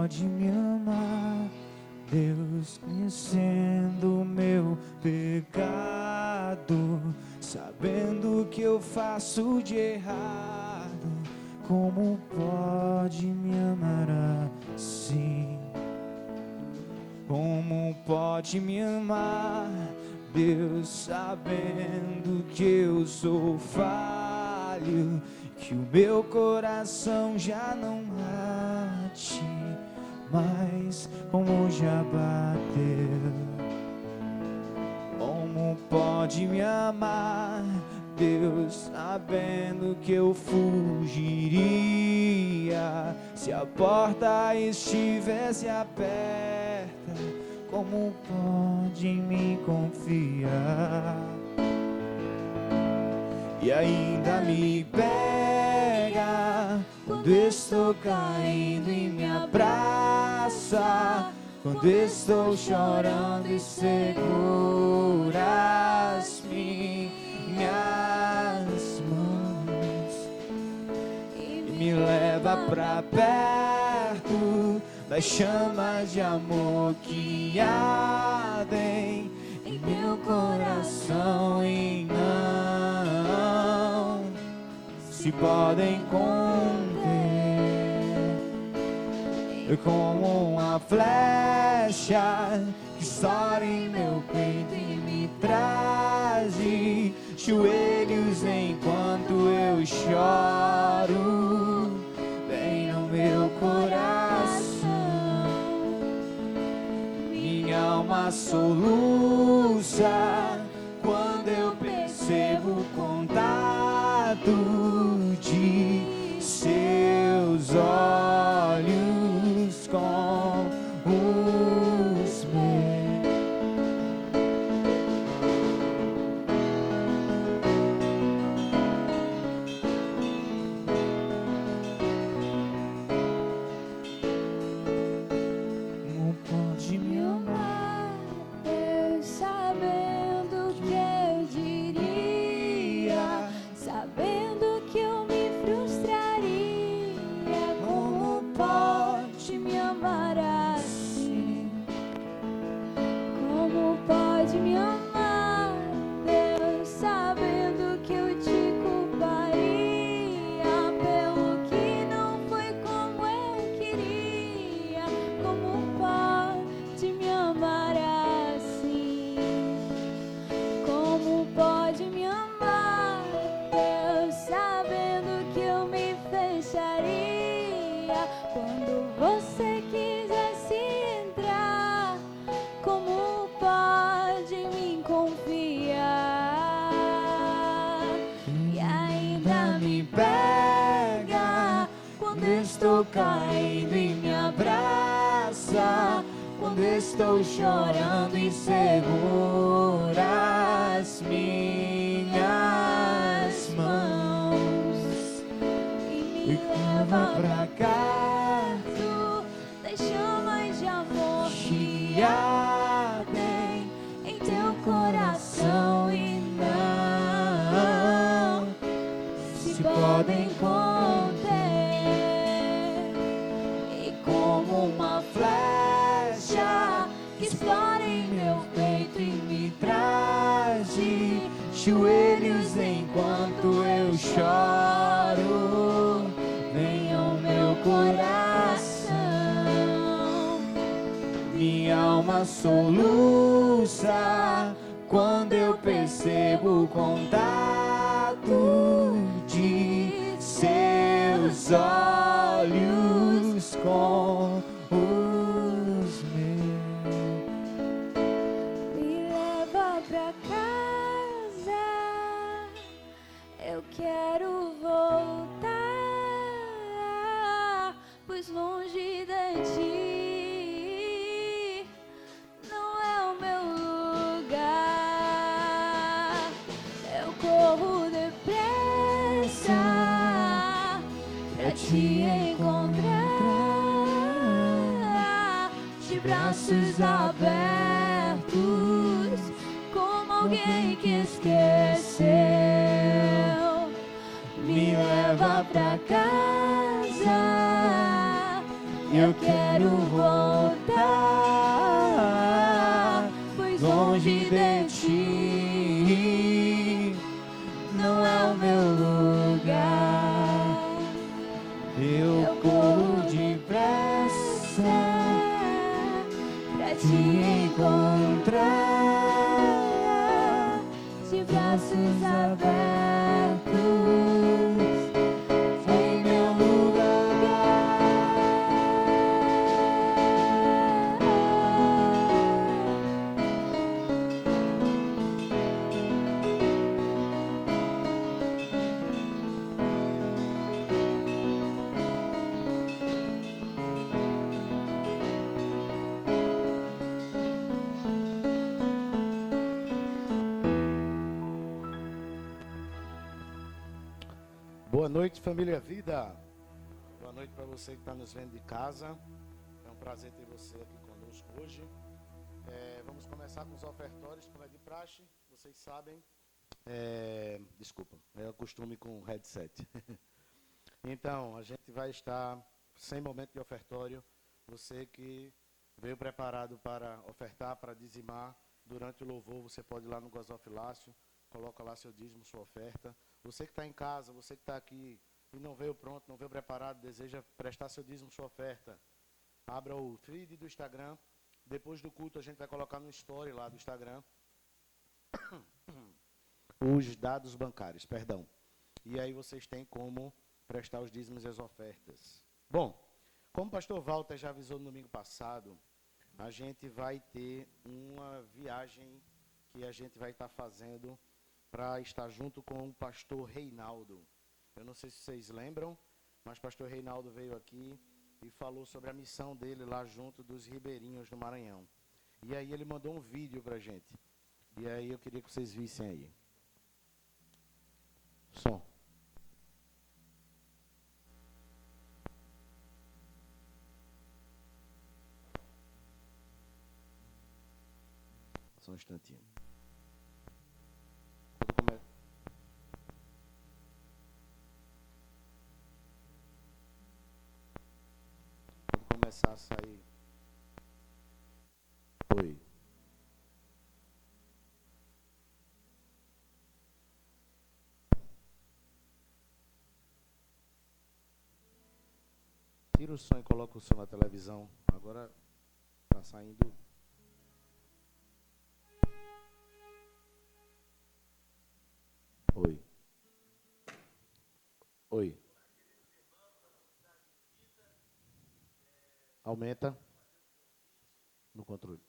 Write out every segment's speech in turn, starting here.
pode me amar, Deus, conhecendo o meu pecado, sabendo que eu faço de errado, como pode me amar assim? Como pode me amar, Deus, sabendo que eu sou falho, que o meu coração já não bate mais como já bateu. Como pode me amar, Deus, sabendo que eu fugiria se a porta estivesse aberta? Como pode me confiar? E ainda me pega quando estou caindo e me abraça, quando estou chorando e seguras minhas mãos e me leva pra perto das chamas de amor que ardem em meu coração e não se podem conter. Como uma flecha que estoura em meu peito e me traz de joelhos enquanto eu choro, vem no meu coração. Minha alma soluça quando eu percebo o contato de seus olhos com os meus. Como pode me amar, Deus, sabendo que eu diria, sabendo que eu me frustraria. Como pode me amar assim? Como pode me amar, Deus, sabendo que eu te culparia pelo que não foi como eu queria? Como pode me amar assim? Como pode me amar, Deus, sabendo que eu me fecharia quando você quisesse entrar? Como pode me confiar? E ainda me pega quando estou caindo e me abraça, quando estou chorando e seguras minhas mãos e e me leva pra cá das chamas de amor que ardem em teu coração e não se podem conter. E como uma flecha que explora em meu peito e me Traz de joelhos enquanto eu choro, vem ao meu coração. Minha alma soluça quando eu percebo o contato de seus olhos com os meus. me leva pra casa, eu quero voltar, pois longe de ti não é o meu lugar. Eu corro depressa pra te encontrar, de braços abertos, como alguém que esqueceu. Me leva pra casa, Eu eu quero voltar, pois longe de ti não é o meu lugar. Eu corro depressa pra te encontrar, de braços abertos em meu Boa noite, família Vida. Boa noite para você que está nos vendo de casa. É um prazer ter você aqui conosco hoje. Vamos começar com os ofertórios, como é de praxe. Vocês sabem. Desculpa, é o costume com o headset. Então, a gente vai estar sem momento de ofertório. Você que veio preparado para ofertar, para dizimar, durante o louvor, você pode ir lá no gasofilácio, coloca lá seu dízimo, sua oferta. Você que está em casa, você que está aqui e não veio pronto, não veio preparado, deseja prestar seu dízimo, sua oferta, abra o feed do Instagram. Depois do culto, a gente vai colocar no story lá do Instagram os dados bancários, perdão. E aí vocês têm como prestar os dízimos e as ofertas. Bom, como o pastor Walter já avisou no domingo passado, a gente vai ter uma viagem que a gente vai estar fazendo para estar junto com o pastor Reinaldo. Eu não sei se vocês lembram, mas o pastor Reinaldo veio aqui e falou sobre a missão dele lá junto dos ribeirinhos do Maranhão. E aí ele mandou um vídeo para a gente. E aí eu queria que vocês vissem aí. Som. Só um instantinho. Quando começar a sair. Oi. Tira o som e coloca o som na televisão. Agora está saindo. Oi. Oi. Aumenta no controle.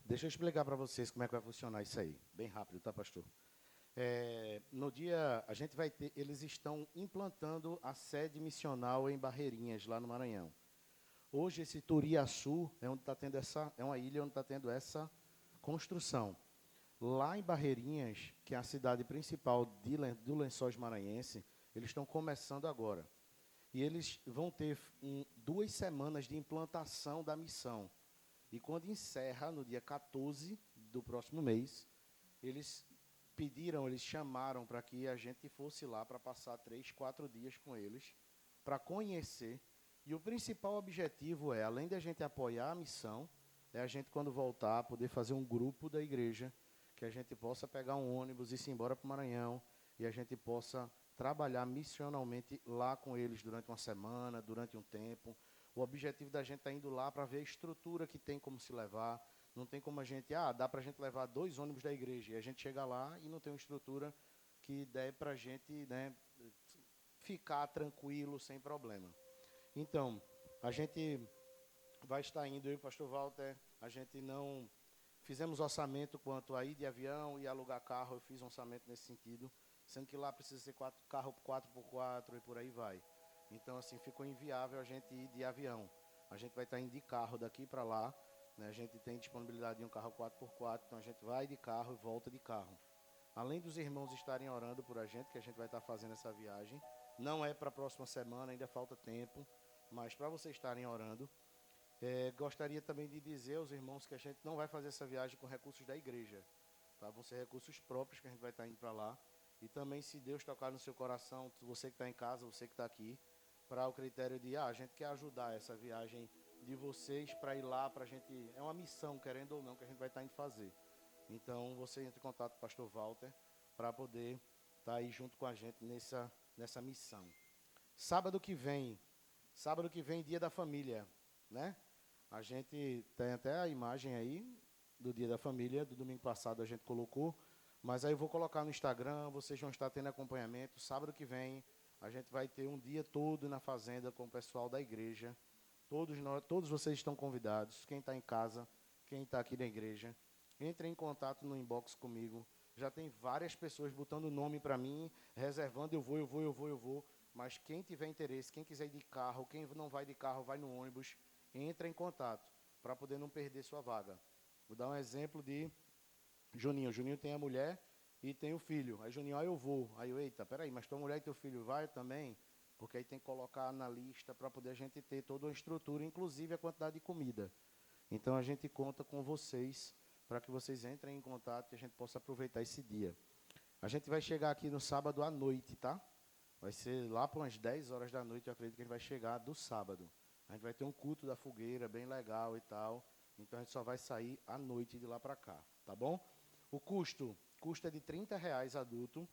Deixa eu explicar para vocês como é que vai funcionar isso aí. Bem rápido, tá, pastor? No dia, a gente vai ter, eles estão implantando a sede missional em Barreirinhas, lá no Maranhão. Hoje, esse Turiaçu é onde está tendo é uma ilha onde está tendo essa construção. Lá em Barreirinhas, que é a cidade principal do Lençóis Maranhense, eles estão começando agora. E eles vão ter 2 semanas de implantação da missão. E quando encerra, no dia 14 do próximo mês, eles chamaram para que a gente fosse lá para passar 3, 4 dias com eles, para conhecer. E o principal objetivo é, além de a gente apoiar a missão, é a gente, quando voltar, poder fazer um grupo da igreja, que a gente possa pegar um ônibus e ir embora para o Maranhão, e a gente possa trabalhar missionalmente lá com eles durante uma semana, durante um tempo. O objetivo da gente é indo lá para ver a estrutura que tem como se levar, Não tem como a gente, dá para a gente levar 2 ônibus da igreja, e a gente chega lá e não tem uma estrutura que dê para a gente, né, ficar tranquilo, sem problema. Então, a gente vai estar indo, eu e o pastor Walter, a gente não fizemos orçamento quanto a ir de avião e alugar carro, eu fiz um orçamento nesse sentido, sendo que lá precisa ser carro 4x4 e por aí vai. Então, assim, ficou inviável a gente ir de avião. A gente vai estar indo de carro daqui para lá, né? A gente tem disponibilidade de um carro 4x4, então a gente vai de carro e volta de carro. Além dos irmãos estarem orando por a gente, que a gente vai estar fazendo essa viagem, não é para a próxima semana, ainda falta tempo, mas para vocês estarem orando, gostaria também de dizer aos irmãos que a gente não vai fazer essa viagem com recursos da igreja, tá? Vão ser recursos próprios que a gente vai estar indo para lá. E também, se Deus tocar no seu coração, você que está em casa, você que está aqui, para o critério de, a gente quer ajudar essa viagem de vocês para ir lá, para a gente, é uma missão, querendo ou não, que a gente vai estar indo fazer. Então, você entra em contato com o pastor Walter para poder estar aí junto com a gente nessa missão. Sábado que vem, dia da família, né? A gente tem até a imagem aí do dia da família, do domingo passado a gente colocou, mas aí eu vou colocar no Instagram, vocês vão estar tendo acompanhamento. Sábado que vem, a gente vai ter um dia todo na fazenda com o pessoal da igreja. Todos vocês estão convidados, quem está em casa, quem está aqui na igreja. Entre em contato no inbox comigo. Já tem várias pessoas botando nome para mim, reservando, eu vou. Mas quem tiver interesse, quem quiser ir de carro, quem não vai de carro, vai no ônibus, entra em contato para poder não perder sua vaga. Vou dar um exemplo de Juninho. Juninho tem a mulher e tem o filho. Aí Juninho, eu vou. Aí eu, eita, peraí, mas tua mulher e teu filho vai também? Porque aí tem que colocar na lista para poder a gente ter toda uma estrutura, inclusive a quantidade de comida. Então a gente conta com vocês para que vocês entrem em contato e a gente possa aproveitar esse dia. A gente vai chegar aqui no sábado à noite, tá? Vai ser lá para umas 10 horas da noite, eu acredito que a gente vai chegar do sábado. A gente vai ter um culto da fogueira, bem legal e tal. Então, a gente só vai sair à noite de lá para cá, tá bom? O custo é de R$30 adulto.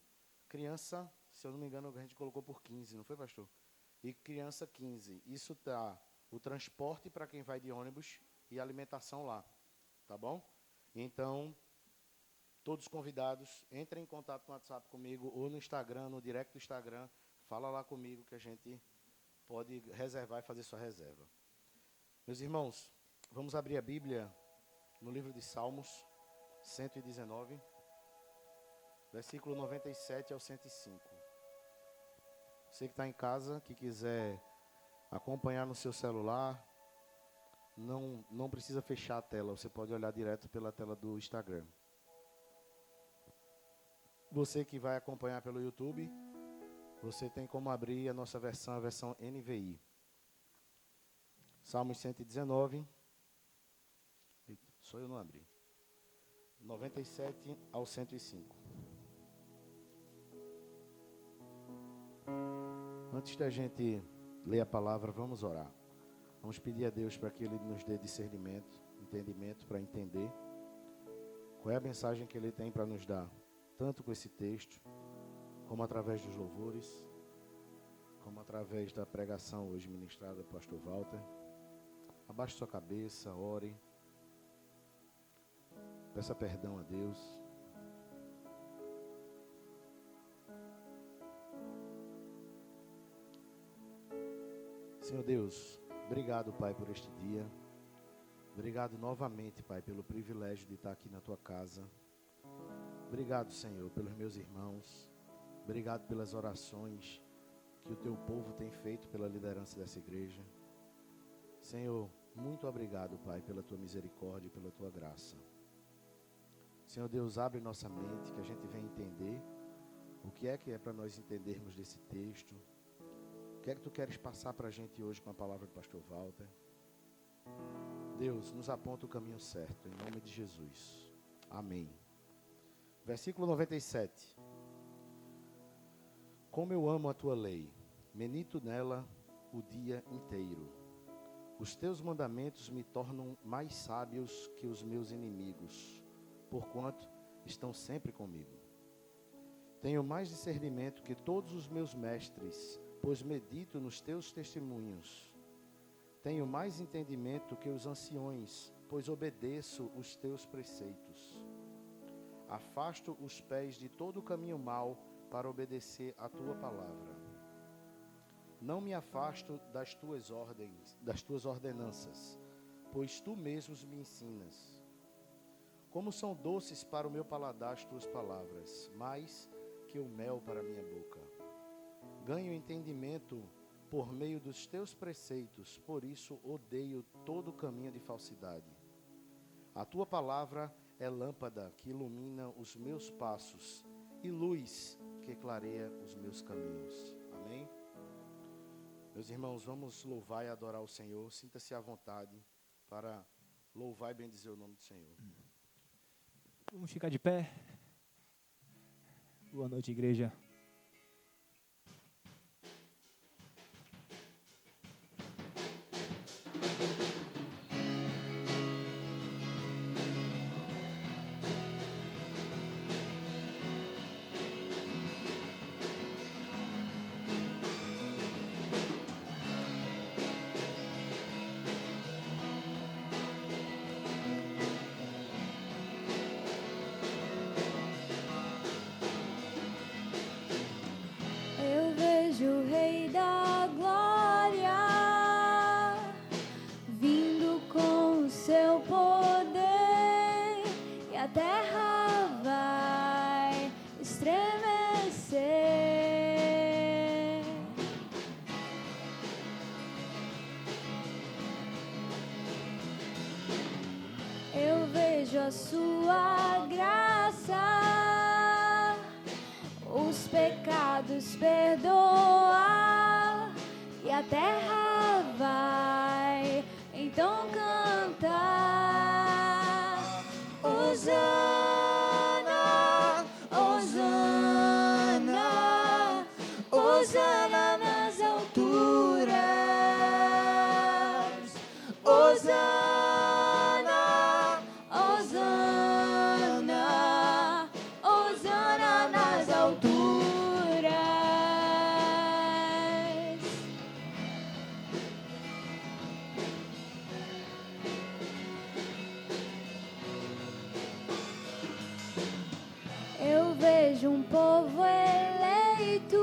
Criança, se eu não me engano, a gente colocou por 15, não foi, pastor? E criança, 15. Isso tá o transporte para quem vai de ônibus e a alimentação lá, tá bom? Então, todos convidados, entrem em contato no WhatsApp comigo ou no Instagram, no direct do Instagram. Fala lá comigo que a gente pode reservar e fazer sua reserva. Meus irmãos, vamos abrir a Bíblia no livro de Salmos, 119, versículo 97 ao 105. Você que está em casa, que quiser acompanhar no seu celular, não precisa fechar a tela, você pode olhar direto pela tela do Instagram. Você que vai acompanhar pelo YouTube, você tem como abrir a nossa versão, a versão NVI. Salmos 119. Só eu não abri. 97 ao 105. Antes da gente ler a palavra, vamos orar. Vamos pedir a Deus para que Ele nos dê discernimento, entendimento para entender qual é a mensagem que Ele tem para nos dar, tanto com esse texto, como através dos louvores, como através da pregação hoje ministrada pelo pastor Walter. Abaixe sua cabeça, ore, peça perdão a Deus. Senhor Deus, obrigado, Pai, por este dia. Obrigado novamente, Pai, pelo privilégio de estar aqui na Tua casa. Obrigado, Senhor, pelos meus irmãos. Obrigado pelas orações que o Teu povo tem feito pela liderança dessa igreja. Senhor, muito obrigado, Pai, pela Tua misericórdia e pela Tua graça. Senhor Deus, abre nossa mente, que a gente venha entender o que é para nós entendermos desse texto. O que é que Tu queres passar para a gente hoje com a palavra do pastor Walter? Deus, nos aponta o caminho certo, em nome de Jesus. Amém. Versículo 97. Como eu amo a Tua lei, medito nela o dia inteiro. Os Teus mandamentos me tornam mais sábios que os meus inimigos, porquanto estão sempre comigo. Tenho mais discernimento que todos os meus mestres, pois medito nos Teus testemunhos. Tenho mais entendimento que os anciões, pois obedeço os teus preceitos. Afasto os pés de todo o caminho mau para obedecer a tua palavra. Não me afasto das tuas ordens, das tuas ordenanças, pois tu mesmos me ensinas. Como são doces para o meu paladar as tuas palavras, mais que o mel para a minha boca. Ganho entendimento por meio dos teus preceitos, por isso odeio todo caminho de falsidade. A tua palavra é lâmpada que ilumina os meus passos e luz que clareia os meus caminhos. Amém? Meus irmãos, vamos louvar e adorar o Senhor. Sinta-se à vontade para louvar e bendizer o nome do Senhor. Vamos ficar de pé. Boa noite, igreja. Eu vejo o Rei da Glória vindo com o seu poder e a terra vai estremecer. Eu vejo a sua graça, os pecados perdoar e a terra vai então cantar. Hosana, Hosana, Hosana nas alturas. Hosana, Hosana, Hosana nas alturas. Eu vejo um povo eleito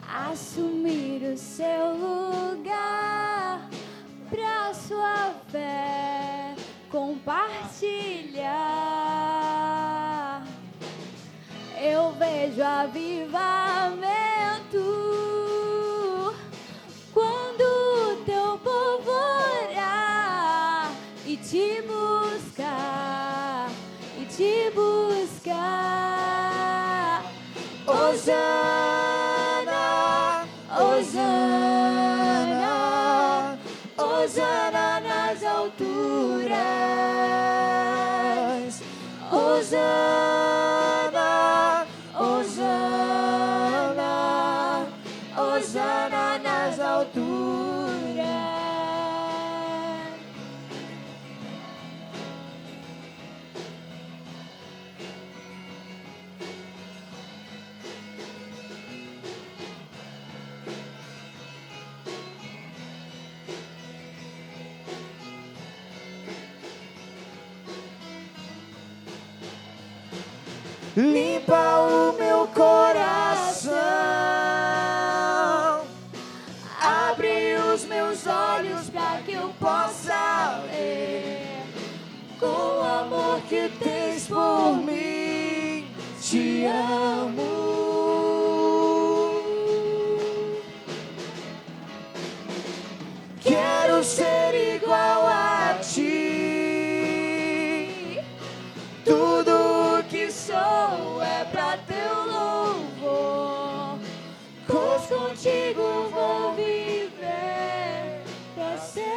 assumir o seu lugar pra sua fé compartilhar. Eu vejo avivamento quando teu povo orar e te buscar, e te buscar. Hosana, Hosana, Hosana nas alturas. Hosana, Hosana, Hosana nas alturas. Limpa o meu coração, Abre os meus olhos para que eu possa ver com o amor que tens por mim. te amo. Quero ser igual a ti. Tudo que sou é pra teu louvor, pois contigo vou viver pra sempre.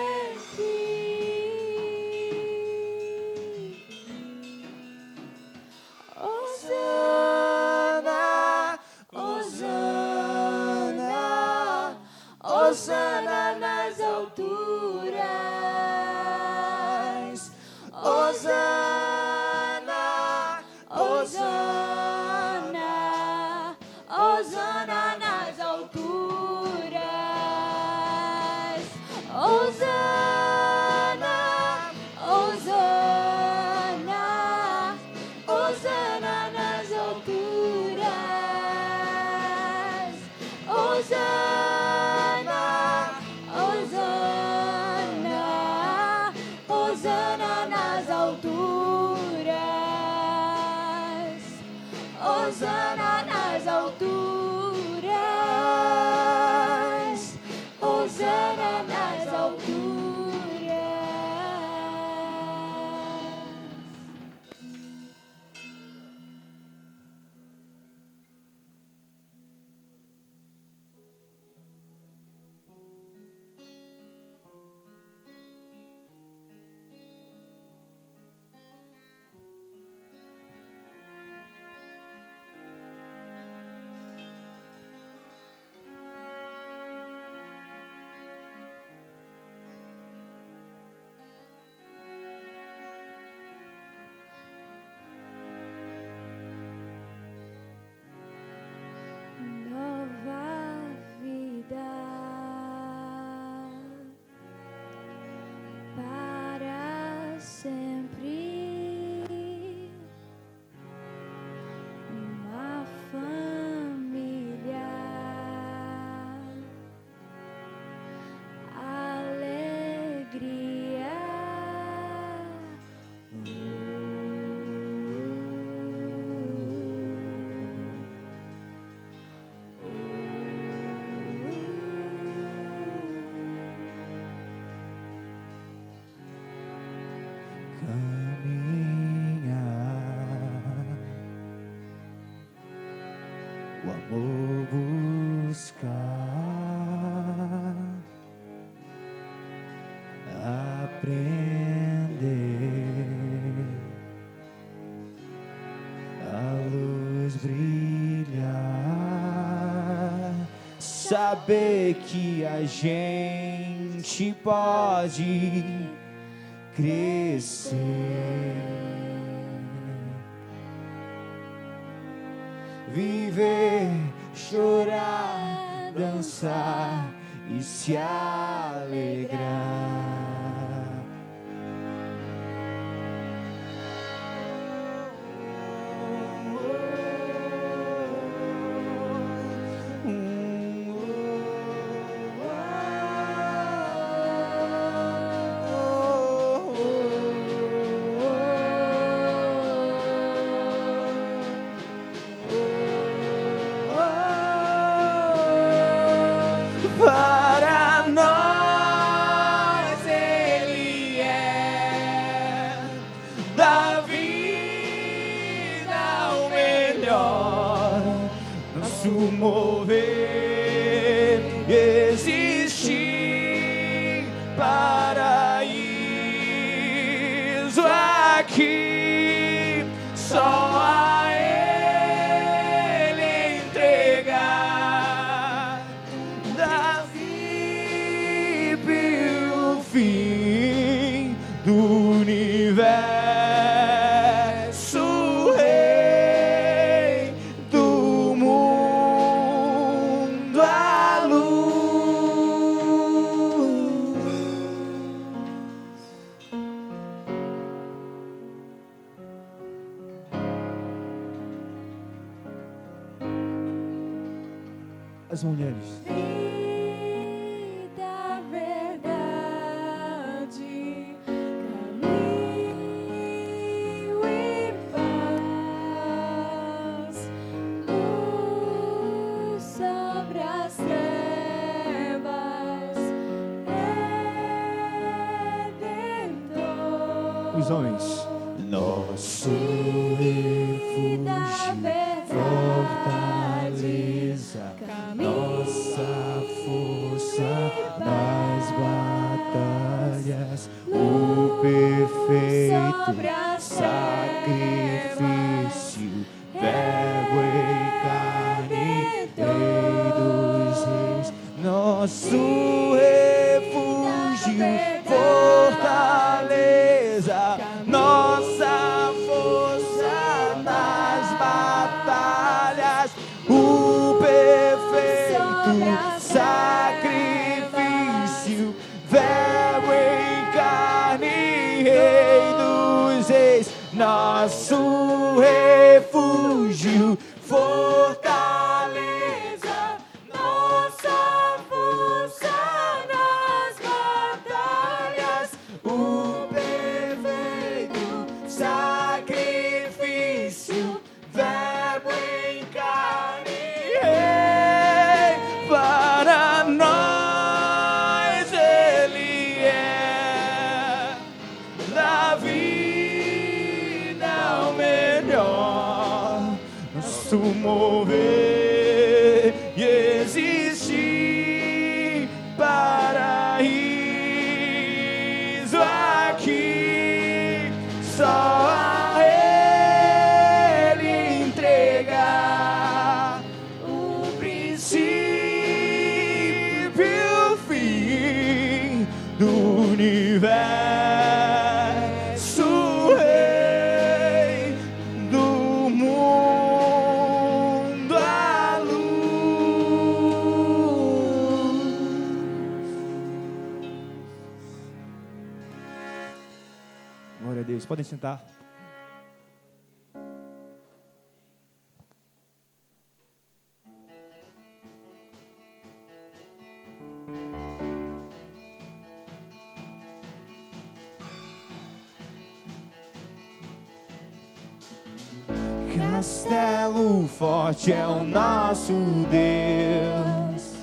Hosana, Hosana nas alturas, Hosana nas alturas. Nova vida para sempre, uma família, alegria. Caminhar, o amor buscar, aprender, a luz brilhar, saber que a gente pode crescer, viver, chorar, dançar e se alegrar. Para nós Ele é da vida o melhor, nosso mover, existir, paraíso aqui, só a Ele entregar. Fim do universo, Rei do mundo, a luz. As mulheres. Os homens, nosso refúgio, fortaleza, nossa força nas batalhas, o perfeito sacrifício, verbo em carne, Rei dos reis, nosso refúgio, fortaleza, nossa força nas batalhas, o perfeito sacrifício, verbo em carne, Rei dos reis, nosso refúgio, fortaleza, nossa força nas batalhas, o perfeito sacrifício, verbo em mover e existir. Paraíso aqui, só a Ele entregar o princípio e o fim do universo, Rei do mundo, a luz. Glória a Deus. Podem sentar. Castelo forte é o nosso Deus,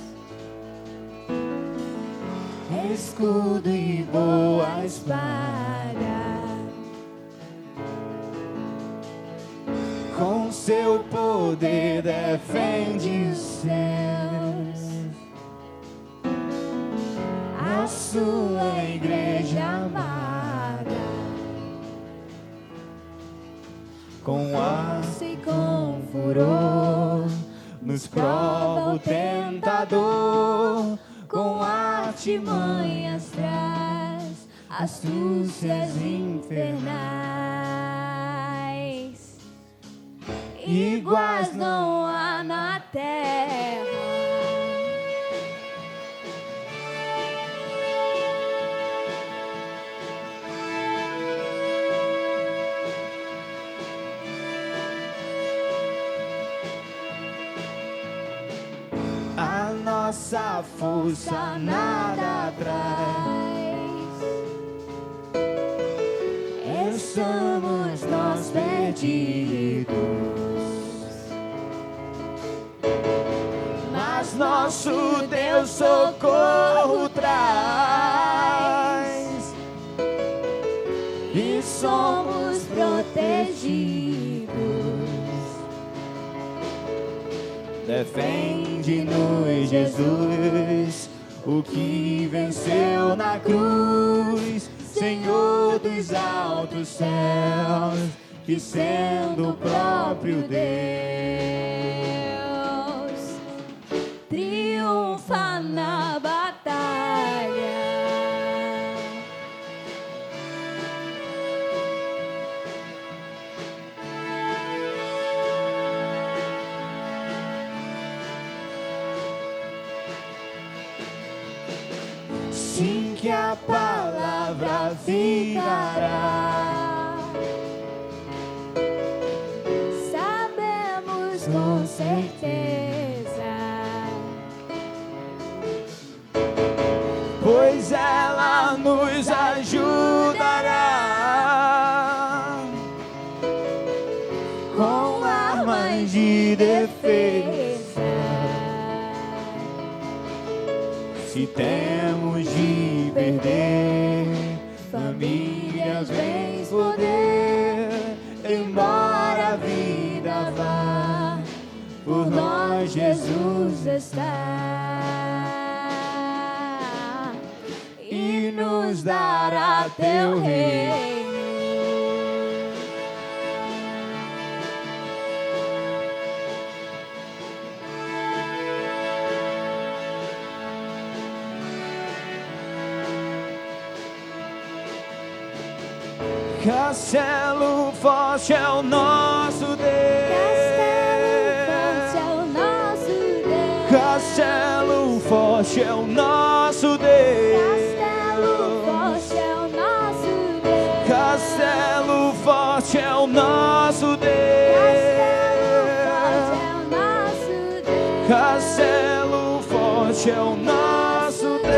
escudo e boa espada, com seu poder defende os céus, a sua igreja amada. Com aço e com furor, nos prova o tentador, com artimanhas traz astúcias infernais, iguais não há na terra. A nossa força nada traz, estamos nós perdidos, mas nosso Deus socorro traz, e somos protegidos. Defende-nos, Jesus, o que venceu na cruz, Senhor dos altos céus, que sendo o próprio Deus, triunfa na batalha. Sim, que a palavra ficará, sabemos com certeza, pois ela nos ajudará com armas de defesa. Se temos de perder famílias, bens, poder, embora a vida vá, por nós Jesus está e nos dará teu reino. Castelo forte é o nosso Deus, Castelo forte é o nosso Deus, Castelo forte é o nosso Deus, Castelo forte é o nosso Deus.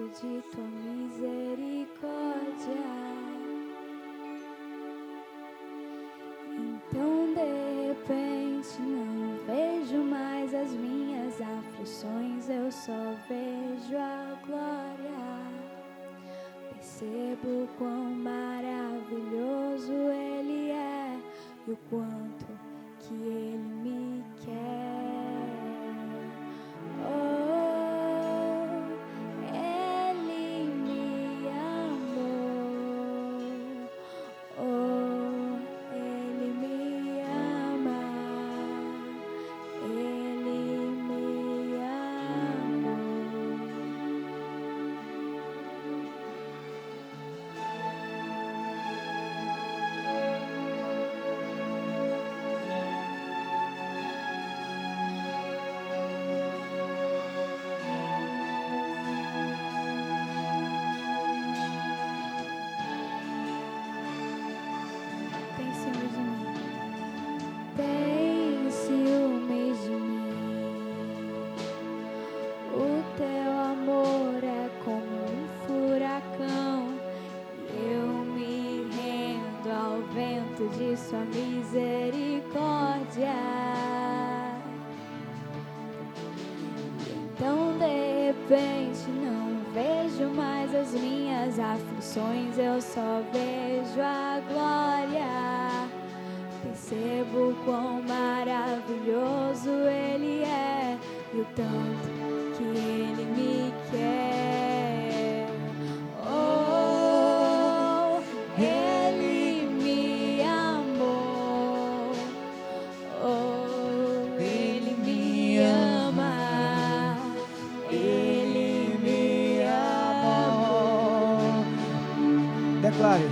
de tua misericórdia. Então de repente não vejo mais as minhas aflições, eu só vejo a glória. Percebo quão maravilhoso Ele é e o quanto que Ele me quer. Oh, Ele me amou. Oh, Ele me ama. Ele me amou. Tem ciúmes de mim. Tem ciúmes de mim. O teu amor é como um furacão. E eu me rendo ao vento de sua misericórdia. Então de repente não vejo mais as minhas aflições, eu só vejo a glória. Percebo quão maravilhoso Ele é e o tanto que Ele me quer. Oh, Ele me amou. Oh, Ele me ama. Ele me amou. Declare.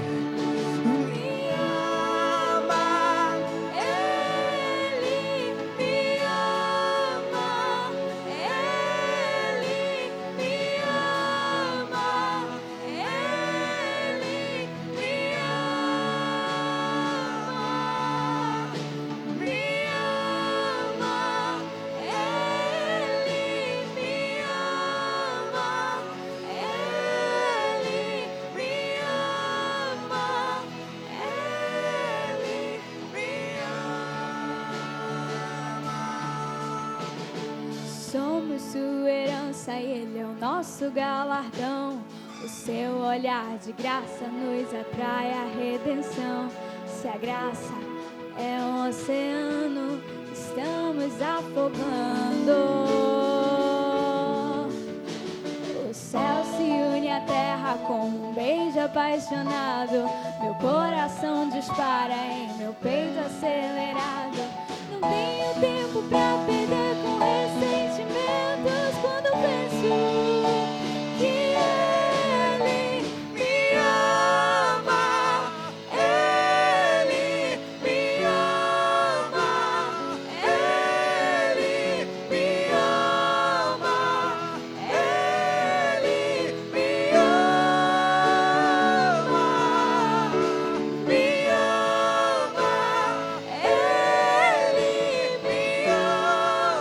Me ama, Ele me ama, Ele me ama, Ele me ama, me ama, Ele me ama, Ele me ama, Ele me ama. Somos sua herança e Ele é o nosso galardão. O seu olhar de graça nos atrai à redenção. Se a graça é um oceano, estamos afogando. O céu se une à terra com um beijo apaixonado. Meu coração dispara em meu peito acelerado. Não tenho tempo pra perder com ressentimentos quando penso que Ele me ama. Ele me ama. Ele me ama. Ele me ama. Me ama. Ele me ama.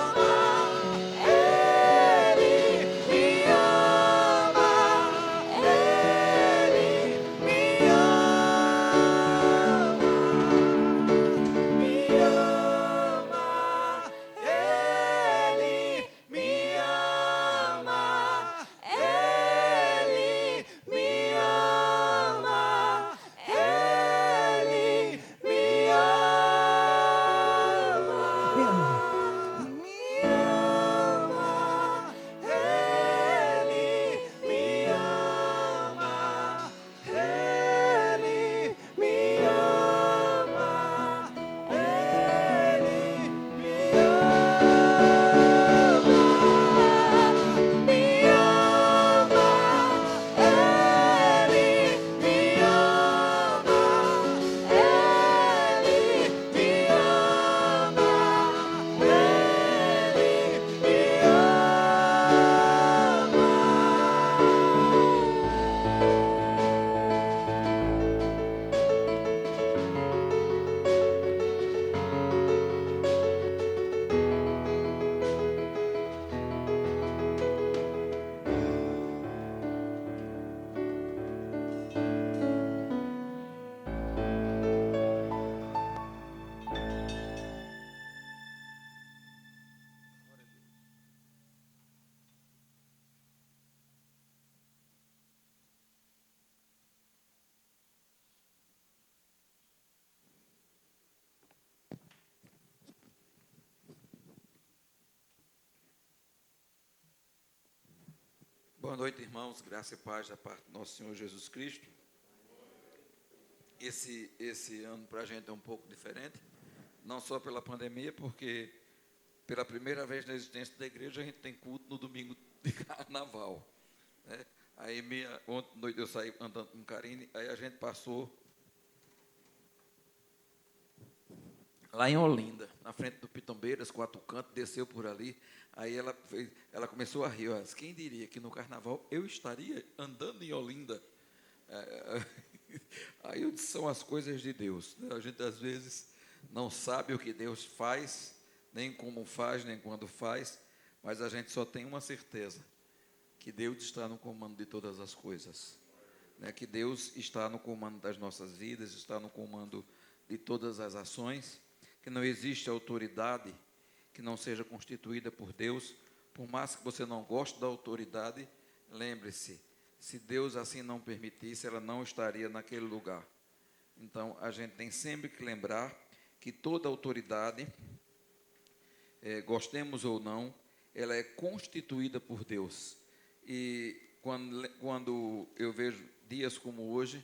Boa noite, irmãos. Graça e paz da parte do nosso Senhor Jesus Cristo. Esse ano para a gente é um pouco diferente, não só pela pandemia, porque pela primeira vez na existência da igreja a gente tem culto no domingo de carnaval, né? Aí ontem à noite eu saí andando com Karine, aí a gente passou lá em Olinda, na frente do Pitombeiras, Quatro Cantos, desceu por ali, aí ela começou a rir, quem diria que no carnaval eu estaria andando em Olinda? Aí eu disse, são as coisas de Deus, né? A gente às vezes não sabe o que Deus faz, nem como faz, nem quando faz, mas a gente só tem uma certeza, que Deus está no comando de todas as coisas, né? Que Deus está no comando das nossas vidas, está no comando de todas as ações, que não existe autoridade que não seja constituída por Deus. Por mais que você não goste da autoridade, lembre-se, se Deus assim não permitisse, ela não estaria naquele lugar. Então, a gente tem sempre que lembrar que toda autoridade, gostemos ou não, ela é constituída por Deus. E quando eu vejo dias como hoje,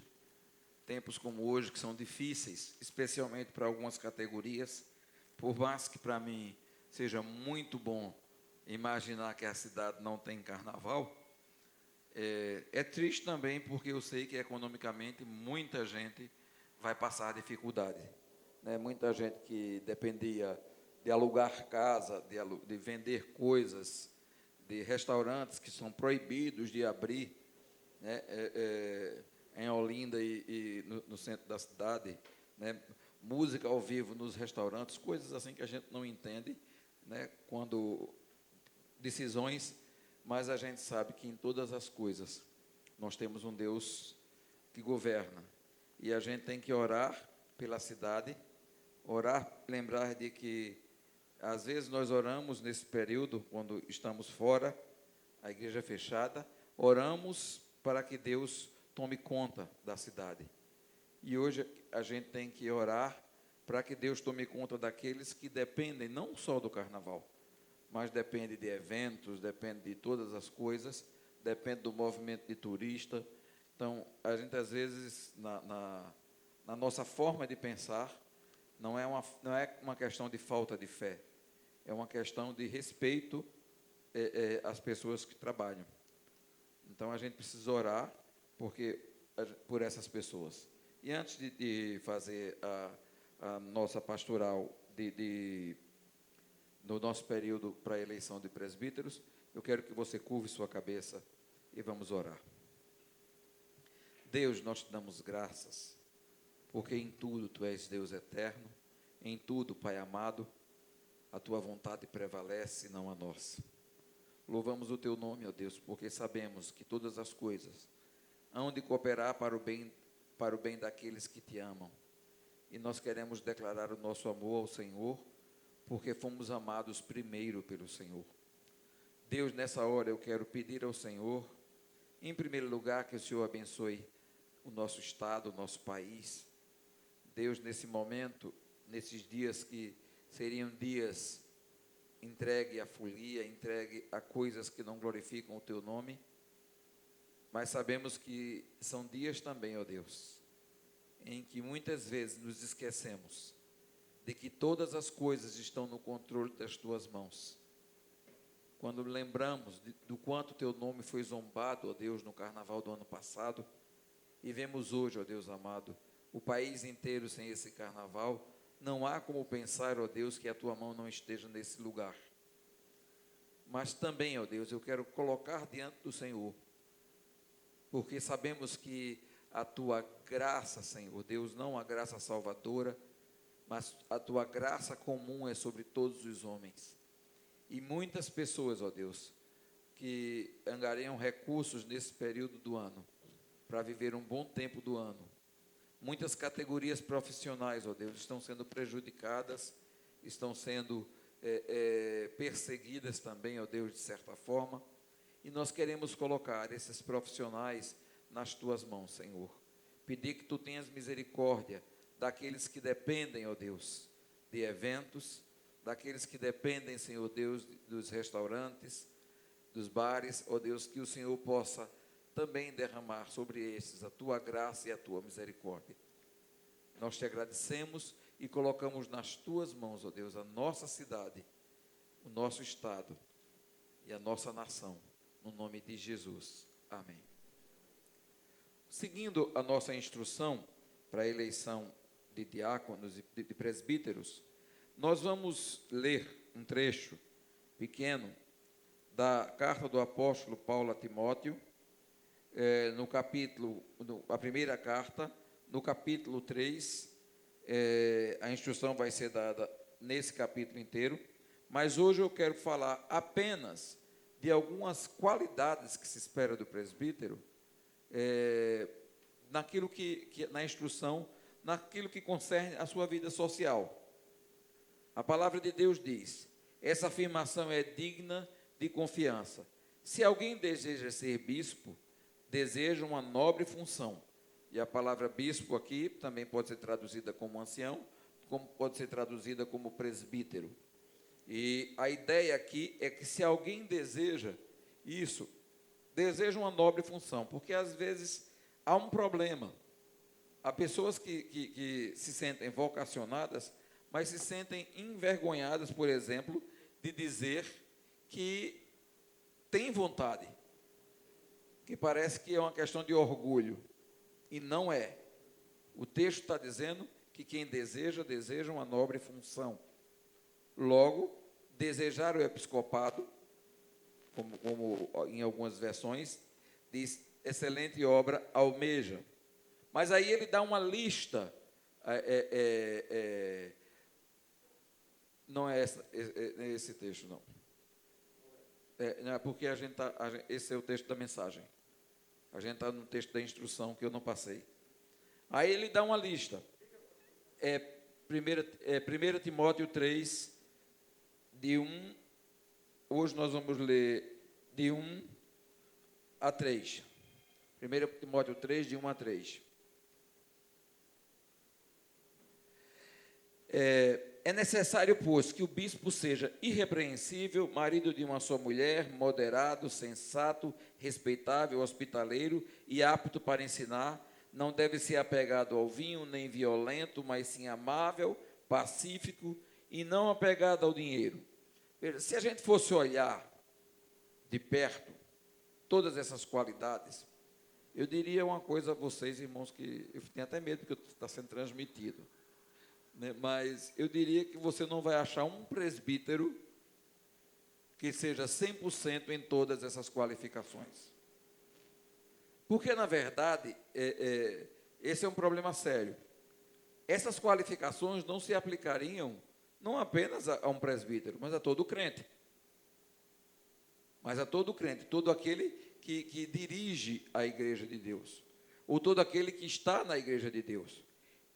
tempos como hoje, que são difíceis, especialmente para algumas categorias, por mais que para mim seja muito bom imaginar que a cidade não tem carnaval, é triste também, porque eu sei que economicamente muita gente vai passar dificuldade, né? Muita gente que dependia de alugar casa, de vender coisas, de restaurantes que são proibidos de abrir, né? Em Olinda e no centro da cidade, né? Música ao vivo nos restaurantes, coisas assim que a gente não entende, né? Quando decisões, mas a gente sabe que em todas as coisas nós temos um Deus que governa, e a gente tem que orar pela cidade, lembrar de que às vezes nós oramos nesse período, quando estamos fora, a igreja é fechada, oramos para que Deus tome conta da cidade. E hoje a gente tem que orar para que Deus tome conta daqueles que dependem não só do carnaval, mas depende de eventos, depende de todas as coisas, depende do movimento de turista. Então, a gente às vezes, na nossa forma de pensar, não é uma questão de falta de fé, é uma questão de respeito às pessoas que trabalham. Então, a gente precisa orar por essas pessoas. E antes de fazer a nossa pastoral no nosso período para a eleição de presbíteros, eu quero que você curve sua cabeça e vamos orar. Deus, nós te damos graças, porque em tudo Tu és Deus eterno, em tudo, Pai amado, a Tua vontade prevalece, não a nossa. Louvamos o Teu nome, ó Deus, porque sabemos que todas as coisas hão de cooperar para o bem daqueles que Te amam. E nós queremos declarar o nosso amor ao Senhor, porque fomos amados primeiro pelo Senhor. Deus, nessa hora eu quero pedir ao Senhor, em primeiro lugar, que o Senhor abençoe o nosso estado, o nosso país. Deus, nesse momento, nesses dias que seriam dias entregue à folia, entregue a coisas que não glorificam o Teu nome, mas sabemos que são dias também, ó Deus, em que muitas vezes nos esquecemos de que todas as coisas estão no controle das Tuas mãos. Quando lembramos do quanto Teu nome foi zombado, ó Deus, no carnaval do ano passado, e vemos hoje, ó Deus amado, o país inteiro sem esse carnaval, não há como pensar, ó Deus, que a Tua mão não esteja nesse lugar. Mas também, ó Deus, eu quero colocar diante do Senhor, porque sabemos que a Tua graça, Senhor, Deus, não a graça salvadora, mas a Tua graça comum é sobre todos os homens. E muitas pessoas, ó Deus, que angariam recursos nesse período do ano, para viver um bom tempo do ano. Muitas categorias profissionais, ó Deus, estão sendo prejudicadas, estão sendo perseguidas também, ó Deus, de certa forma. E nós queremos colocar esses profissionais nas Tuas mãos, Senhor. Pedir que Tu tenhas misericórdia daqueles que dependem, ó Deus, de eventos, daqueles que dependem, Senhor Deus, dos restaurantes, dos bares, ó Deus, que o Senhor possa também derramar sobre estes a tua graça e a tua misericórdia. Nós te agradecemos e colocamos nas tuas mãos, ó Deus, a nossa cidade, o nosso estado e a nossa nação, no nome de Jesus. Amém. Seguindo a nossa instrução para a eleição de diáconos e de presbíteros, nós vamos ler um trecho pequeno da carta do apóstolo Paulo a Timóteo, a primeira carta, no capítulo 3, a instrução vai ser dada nesse capítulo inteiro, mas hoje eu quero falar apenas de algumas qualidades que se espera do presbítero, naquilo na instrução, naquilo que concerne a sua vida social. A palavra de Deus diz: essa afirmação é digna de confiança. Se alguém deseja ser bispo, deseja uma nobre função. E a palavra bispo aqui também pode ser traduzida como ancião, como pode ser traduzida como presbítero. E a ideia aqui é que se alguém deseja isso, deseja uma nobre função, porque às vezes há um problema. Há pessoas que se sentem vocacionadas, mas se sentem envergonhadas, por exemplo, de dizer que tem vontade, que parece que é uma questão de orgulho, e não é. O texto está dizendo que quem deseja uma nobre função. Logo, desejar o episcopado, como em algumas versões, diz excelente obra almeja. Mas aí ele dá uma lista, não é esse texto, não. Não é porque esse é o texto da mensagem. A gente está no texto da instrução que eu não passei. Aí ele dá uma lista. 1 Timóteo 3, de 1, hoje nós vamos ler de 1 a 3. 1 Timóteo 3, de 1 a 3. É necessário, pois, que o bispo seja irrepreensível, marido de uma só mulher, moderado, sensato, respeitável, hospitaleiro e apto para ensinar. Não deve ser apegado ao vinho, nem violento, mas sim amável, pacífico e não apegado ao dinheiro. Veja, se a gente fosse olhar de perto todas essas qualidades, eu diria uma coisa a vocês, irmãos, que eu tenho até medo porque está sendo transmitido. Mas eu diria que você não vai achar um presbítero que seja 100% em todas essas qualificações. Porque, na verdade, esse é um problema sério. Essas qualificações não se aplicariam não apenas a um presbítero, mas a todo crente. Mas a todo crente, todo aquele que dirige a igreja de Deus, ou todo aquele que está na igreja de Deus.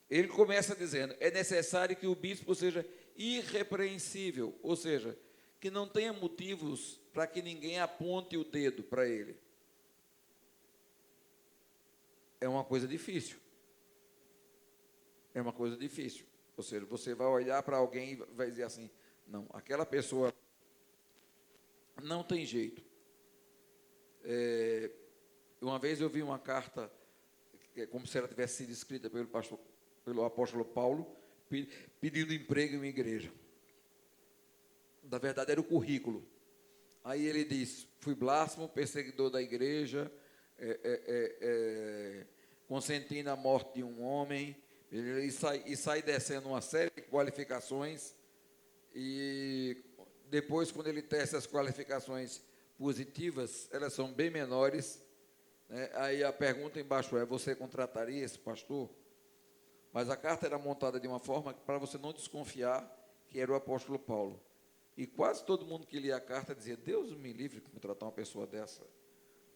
Ele começa dizendo, é necessário que o bispo seja irrepreensível, ou seja, que não tenha motivos para que ninguém aponte o dedo para ele. É uma coisa difícil. É uma coisa difícil. Ou seja, você vai olhar para alguém e vai dizer assim, não, aquela pessoa não tem jeito. Uma vez eu vi uma carta, como se ela tivesse sido escrita pelo apóstolo Paulo, pedindo emprego em uma igreja. Na verdade, era o currículo. Aí ele diz, fui blasfemo, perseguidor da igreja, consentindo a morte de um homem, e sai descendo uma série de qualificações, e depois, quando ele testa as qualificações positivas, elas são bem menores, né? Aí a pergunta embaixo é, você contrataria esse pastor? Mas a carta era montada de uma forma para você não desconfiar que era o apóstolo Paulo. E quase todo mundo que lia a carta dizia, Deus me livre de contratar uma pessoa dessa.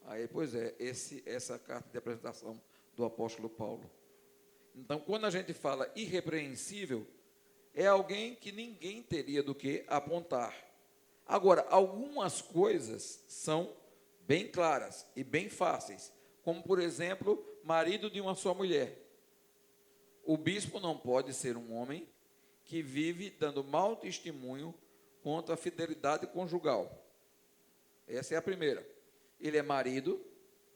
Aí, pois essa carta de apresentação do apóstolo Paulo. Então, quando a gente fala irrepreensível, é alguém que ninguém teria do que apontar. Agora, algumas coisas são bem claras e bem fáceis, como, por exemplo, marido de uma só mulher. O bispo não pode ser um homem que vive dando mau testemunho contra a fidelidade conjugal. Essa é a primeira. Ele é marido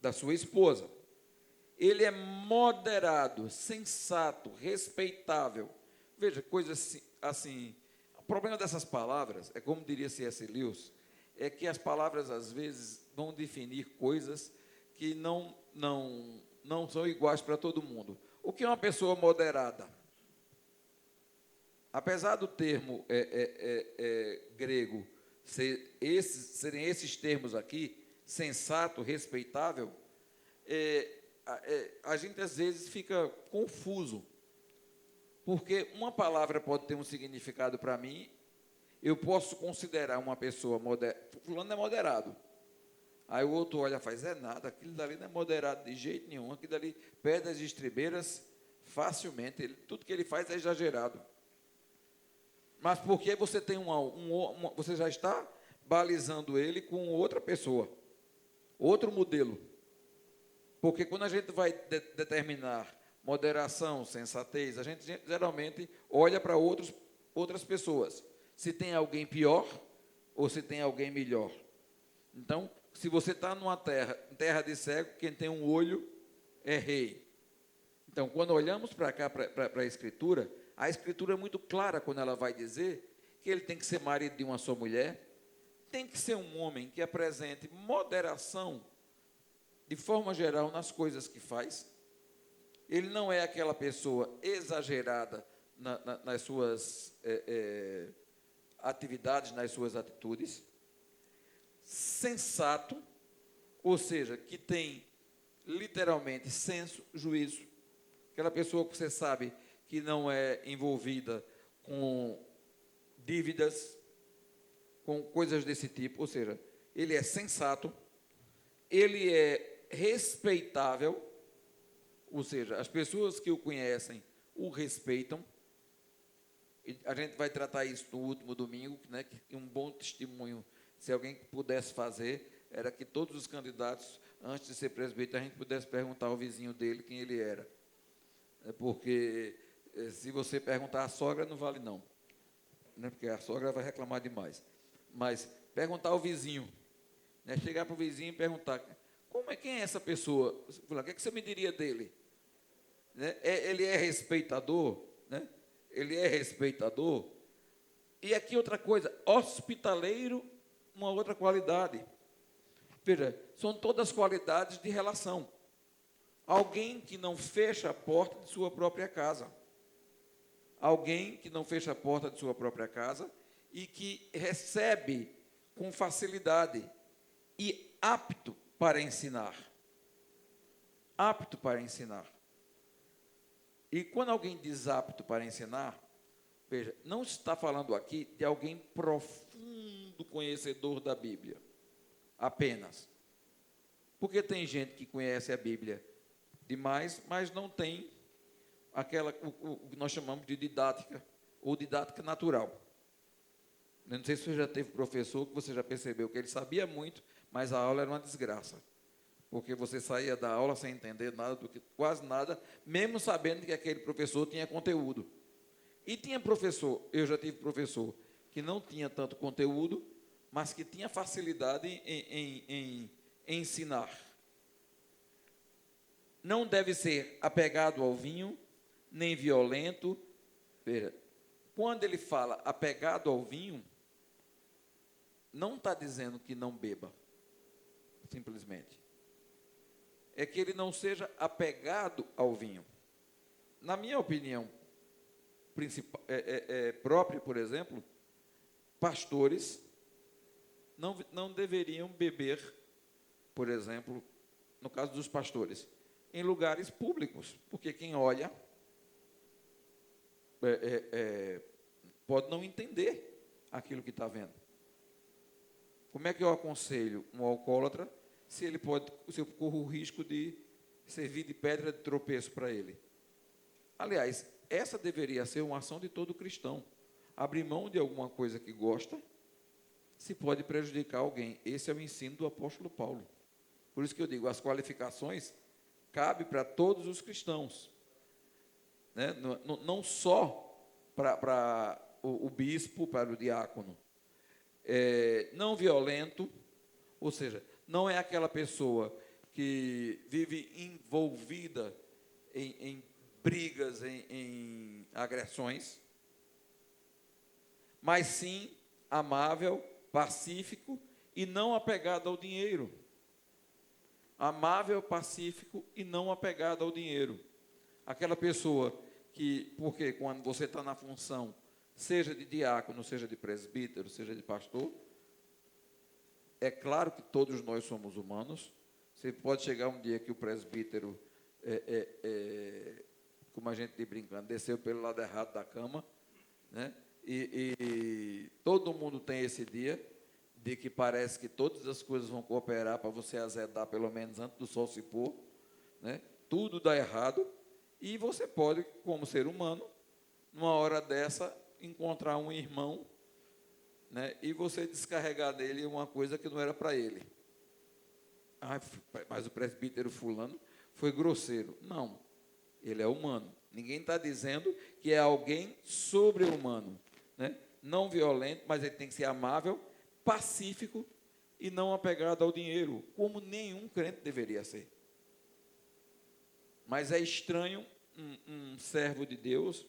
da sua esposa. Ele é moderado, sensato, respeitável. Veja, coisas assim. O problema dessas palavras, é como diria C.S. Lewis, é que as palavras, às vezes, vão definir coisas que não são iguais para todo mundo. O que é uma pessoa moderada? Apesar do termo grego serem esses termos aqui, sensato, respeitável, a gente às vezes fica confuso, porque uma palavra pode ter um significado para mim, eu posso considerar uma pessoa moderada, fulano é moderado, aí o outro olha e faz, é nada, aquilo dali não é moderado de jeito nenhum, aquilo dali perde as estribeiras facilmente, tudo que ele faz é exagerado. Mas porque você tem você já está balizando ele com outra pessoa, outro modelo. Porque quando a gente vai determinar moderação, sensatez, a gente geralmente olha para outras pessoas. Se tem alguém pior ou se tem alguém melhor. Então, se você está numa terra de cego, quem tem um olho é rei. Então, quando olhamos para cá, para a Escritura é muito clara quando ela vai dizer que ele tem que ser marido de uma só mulher, tem que ser um homem que apresente moderação, de forma geral, nas coisas que faz. Ele não é aquela pessoa exagerada nas suas atividades, nas suas atitudes. Sensato, ou seja, que tem literalmente senso, juízo. Aquela pessoa que você sabe que não é envolvida com dívidas, com coisas desse tipo, ou seja, ele é sensato, ele é respeitável, ou seja, as pessoas que o conhecem o respeitam. E a gente vai tratar isso no último domingo, né, que um bom testemunho, se alguém pudesse fazer, era que todos os candidatos, antes de ser presbítero, a gente pudesse perguntar ao vizinho dele quem ele era. Porque se você perguntar à sogra, não vale não, né, porque a sogra vai reclamar demais. Mas perguntar ao vizinho, né, chegar para o vizinho e perguntar, quem é essa pessoa? O que você me diria dele? Né? Ele é respeitador? Né? Ele é respeitador? E aqui outra coisa, hospitaleiro, uma outra qualidade. Veja, são todas qualidades de relação. Alguém que não fecha a porta de sua própria casa. Alguém que não fecha a porta de sua própria casa e que recebe com facilidade e apto para ensinar. Apto para ensinar. E quando alguém diz apto para ensinar, veja, não está falando aqui de alguém profundo conhecedor da Bíblia, apenas. Porque tem gente que conhece a Bíblia demais, mas não tem o que nós chamamos de didática, ou didática natural. Não sei se você já teve professor que você já percebeu que ele sabia muito, mas a aula era uma desgraça. Porque você saía da aula sem entender nada, quase nada, mesmo sabendo que aquele professor tinha conteúdo. E tinha professor, eu já tive professor, que não tinha tanto conteúdo, mas que tinha facilidade em ensinar. Não deve ser apegado ao vinho, nem violento. Veja, quando ele fala apegado ao vinho, não está dizendo que não beba, simplesmente. É que ele não seja apegado ao vinho. Na minha opinião própria, por exemplo, pastores não deveriam beber, por exemplo, no caso dos pastores, em lugares públicos, porque quem olha pode não entender aquilo que está vendo. Como é que eu aconselho um alcoólatra se eu corro o risco de servir de pedra de tropeço para ele? Aliás, essa deveria ser uma ação de todo cristão. Abrir mão de alguma coisa que gosta, se pode prejudicar alguém. Esse é o ensino do apóstolo Paulo. Por isso que eu digo, as qualificações cabem para todos os cristãos. Né? Não só para o bispo, para o diácono. Não violento, Ou seja, não é aquela pessoa que vive envolvida em brigas, em agressões, mas sim amável, pacífico e não apegado ao dinheiro. Amável, pacífico e não apegado ao dinheiro. Aquela pessoa que, porque quando você está na função, seja de diácono, seja de presbítero, seja de pastor, é claro que todos nós somos humanos. Você pode chegar um dia que o presbítero, como a gente diz brincando, desceu pelo lado errado da cama, né? E todo mundo tem esse dia de que parece que todas as coisas vão cooperar para você azedar, pelo menos antes do sol se pôr, né? Tudo dá errado, e você pode, como ser humano, numa hora dessa, encontrar um irmão, né? E você descarregar dele uma coisa que não era para ele. Ah, mas o presbítero fulano foi grosseiro. Não, ele é humano. Ninguém está dizendo que é alguém sobre-humano, né? Não violento, mas ele tem que ser amável, pacífico e não apegado ao dinheiro, como nenhum crente deveria ser. Mas é estranho um servo de Deus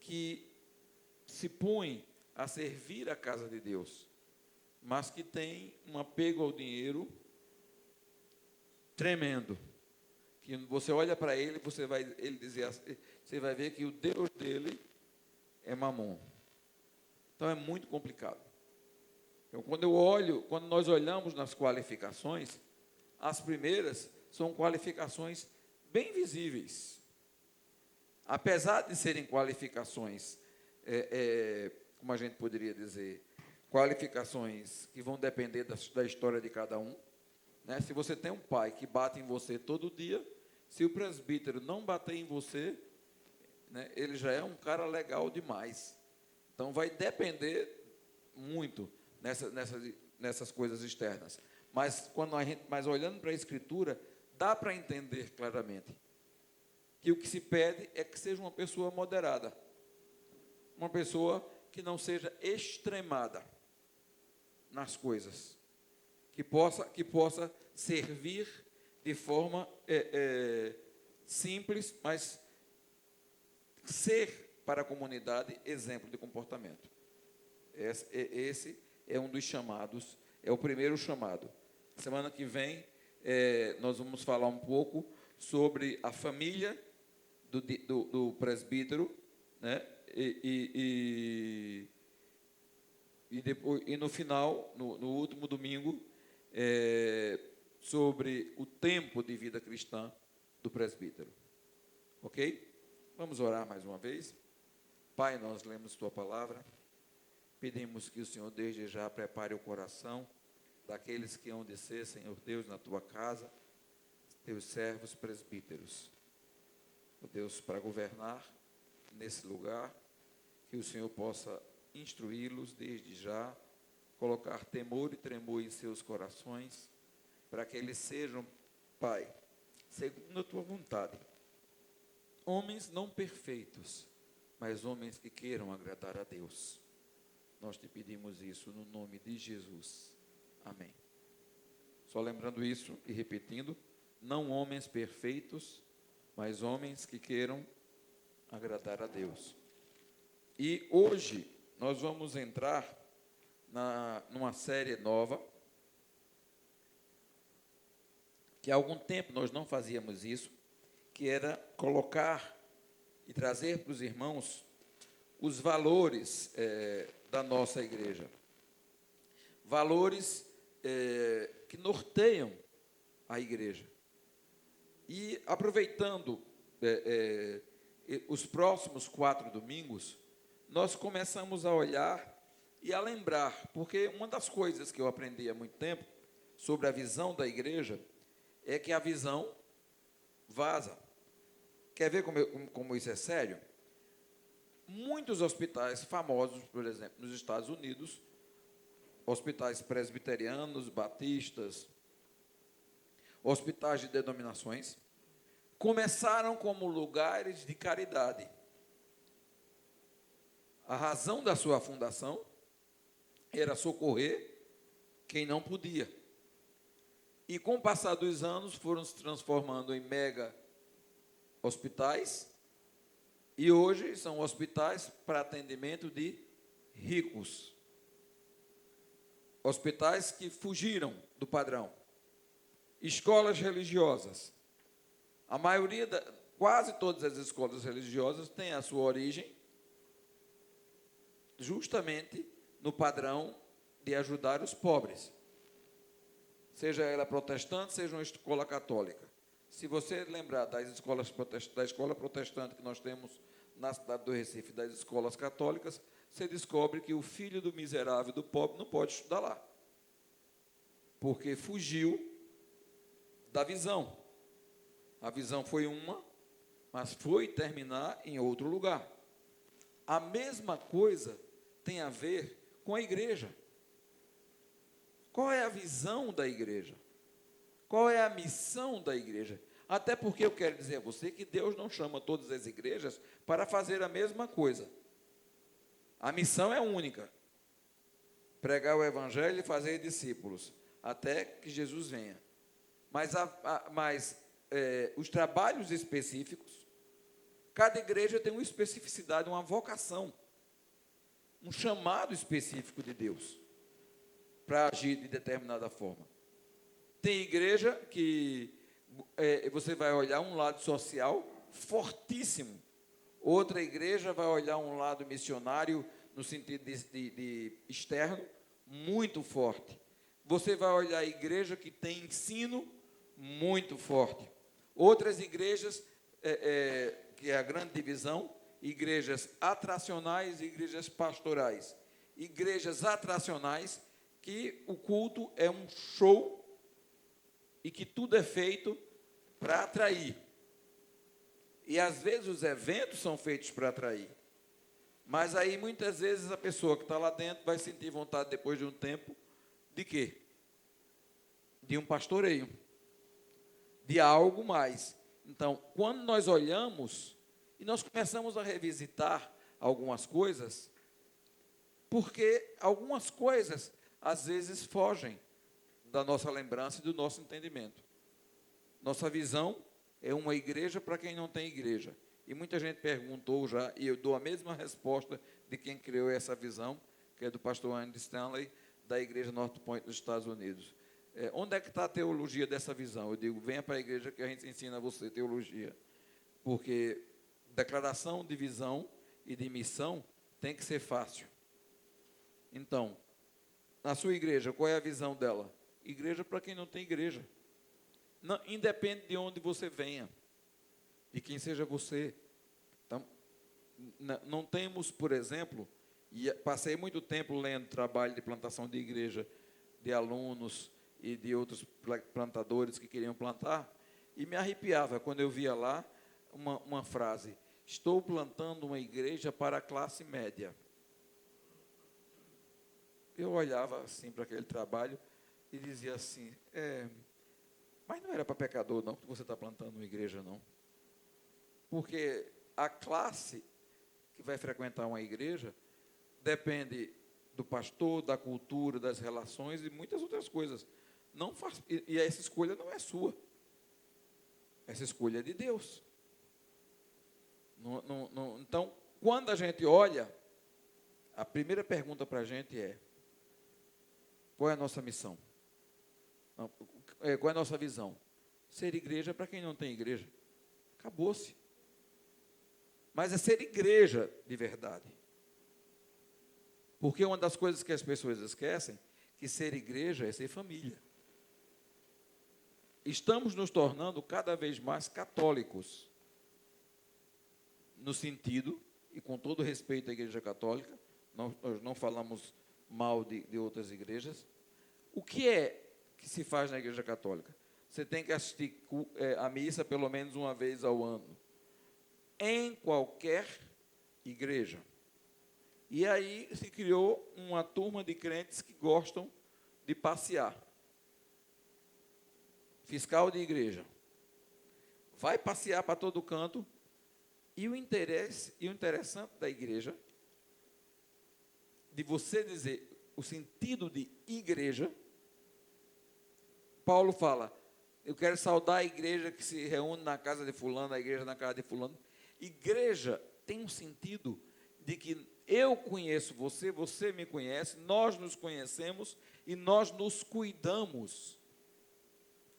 que se põe a servir a casa de Deus, mas que tem um apego ao dinheiro tremendo. Que você olha para ele, você vai ver que o Deus dele é Mamon. Então é muito complicado. Então, quando nós olhamos nas qualificações, as primeiras são qualificações bem visíveis. Apesar de serem qualificações, como a gente poderia dizer, qualificações que vão depender da história de cada um, né? Se você tem um pai que bate em você todo dia, se o presbítero não bater em você, né, ele já é um cara legal demais. Então, vai depender muito nessas coisas externas. Mas, mas olhando para a Escritura, dá para entender claramente que o que se pede é que seja uma pessoa moderada, uma pessoa que não seja extremada nas coisas, que possa servir de forma simples, mas ser para a comunidade exemplo de comportamento. Esse é um dos chamados, é o primeiro chamado. Semana que vem, nós vamos falar um pouco sobre a família do presbítero, né? E no final, no último domingo, sobre o tempo de vida cristã do presbítero. Ok? Vamos orar mais uma vez. Pai, nós lemos tua palavra. Pedimos que o Senhor desde já prepare o coração daqueles que hão de ser, Senhor Deus, na tua casa, teus servos presbíteros. Ó Deus, para governar nesse lugar, que o Senhor possa instruí-los desde já, colocar temor e tremor em seus corações, para que eles sejam, Pai, segundo a tua vontade, homens não perfeitos, mas homens que queiram agradar a Deus. Nós te pedimos isso no nome de Jesus. Amém. Só lembrando isso e repetindo, não homens perfeitos, mas homens que queiram agradar a Deus. E hoje nós vamos entrar numa série nova, que há algum tempo nós não fazíamos isso, que era colocar e trazer para os irmãos os valores da nossa igreja. Valores que norteiam a igreja. E aproveitando os próximos 4 domingos, nós começamos a olhar e a lembrar, porque uma das coisas que eu aprendi há muito tempo sobre a visão da igreja é que a visão vaza. Quer ver como isso é sério? Muitos hospitais famosos, por exemplo, nos Estados Unidos, hospitais presbiterianos, batistas, hospitais de denominações, começaram como lugares de caridade. A razão da sua fundação era socorrer quem não podia. E com o passar dos anos foram se transformando em mega hospitais, e hoje são hospitais para atendimento de ricos. Hospitais que fugiram do padrão. Escolas religiosas. A maioria, quase todas as escolas religiosas têm a sua origem justamente no padrão de ajudar os pobres. Seja ela protestante, seja uma escola católica. Se você lembrar das escolas da escola protestante que nós temos na cidade do Recife, das escolas católicas, você descobre que o filho do miserável, do pobre, não pode estudar lá. Porque fugiu da visão. A visão foi uma, mas foi terminar em outro lugar. A mesma coisa tem a ver com a igreja. Qual é a visão da igreja? Qual é a missão da igreja? Até porque eu quero dizer a você que Deus não chama todas as igrejas para fazer a mesma coisa. A missão é única. Pregar o evangelho e fazer discípulos, até que Jesus venha. Mas os trabalhos específicos, cada igreja tem uma especificidade, uma vocação, um chamado específico de Deus para agir de determinada forma. Tem igreja que você vai olhar um lado social fortíssimo, outra igreja vai olhar um lado missionário no sentido de externo muito forte. Você vai olhar a igreja que tem ensino muito forte. Outras igrejas, que é a grande divisão, igrejas atracionais e igrejas pastorais. Igrejas atracionais, que o culto é um show e que tudo é feito para atrair. E às vezes os eventos são feitos para atrair. Mas aí muitas vezes a pessoa que está lá dentro vai sentir vontade depois de um tempo de quê? De um pastoreio. De algo mais. Então, quando nós olhamos e nós começamos a revisitar algumas coisas, porque algumas coisas às vezes fogem da nossa lembrança e do nosso entendimento. Nossa visão é uma igreja para quem não tem igreja. E muita gente perguntou já, e eu dou a mesma resposta de quem criou essa visão, que é do pastor Andy Stanley, da igreja North Point dos Estados Unidos. Onde é que está a teologia dessa visão? Eu digo, venha para a igreja que a gente ensina a você teologia. Porque declaração de visão e de missão tem que ser fácil. Então, na sua igreja, qual é a visão dela? Igreja para quem não tem igreja. Não, independe de onde você venha, de quem seja você. Então, não temos, por exemplo, e passei muito tempo lendo trabalho de plantação de igreja, de alunos e de outros plantadores que queriam plantar, e me arrepiava quando eu via lá uma frase: estou plantando uma igreja para a classe média. Eu olhava assim para aquele trabalho e dizia assim, mas não era para pecador não, que você está plantando uma igreja não. Porque a classe que vai frequentar uma igreja depende do pastor, da cultura, das relações e muitas outras coisas. Não faz, e essa escolha não é sua. Essa escolha é de Deus. Então, quando a gente olha, a primeira pergunta para a gente é: qual é a nossa missão? Qual é a nossa visão? Ser igreja para quem não tem igreja. Acabou-se. Mas é ser igreja de verdade. Porque uma das coisas que as pessoas esquecem, que ser igreja é ser família. Estamos nos tornando cada vez mais católicos. No sentido, e com todo respeito à igreja católica, nós não falamos mal de outras igrejas. O que é que se faz na igreja católica? Você tem que assistir a missa pelo menos uma vez ao ano. Em qualquer igreja. E aí se criou uma turma de crentes que gostam de passear. Fiscal de igreja. Vai passear para todo canto. E o interessante da igreja, de você dizer o sentido de igreja, Paulo fala, eu quero saudar a igreja que se reúne na casa de fulano, a igreja na casa de fulano. Igreja tem um sentido de que eu conheço você, você me conhece, nós nos conhecemos e nós nos cuidamos.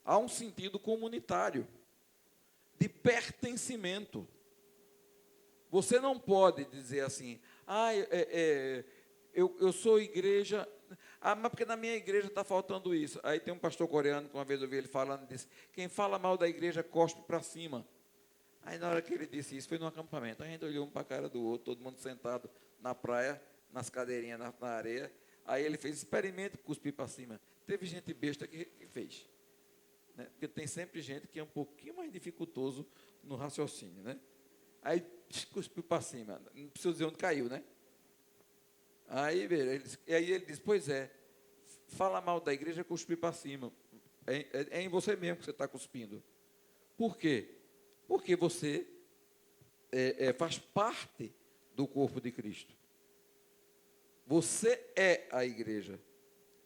Há um sentido comunitário, de pertencimento. Você não pode dizer assim, eu sou igreja, mas porque na minha igreja está faltando isso. Aí tem um pastor coreano que uma vez eu vi ele falando, disse, quem fala mal da igreja cospe para cima. Aí na hora que ele disse isso, foi no acampamento. A gente olhou um para a cara do outro, todo mundo sentado na praia, nas cadeirinhas na areia. Aí ele fez, experimente cuspir para cima. Teve gente besta que fez. Né? Porque tem sempre gente que é um pouquinho mais dificultoso no raciocínio. Né? Aí cuspiu para cima. Não precisa dizer onde caiu, né? Aí ele disse, pois é, fala mal da igreja, cuspir para cima. É em você mesmo que você está cuspindo. Por quê? Porque você faz parte do corpo de Cristo. Você é a igreja.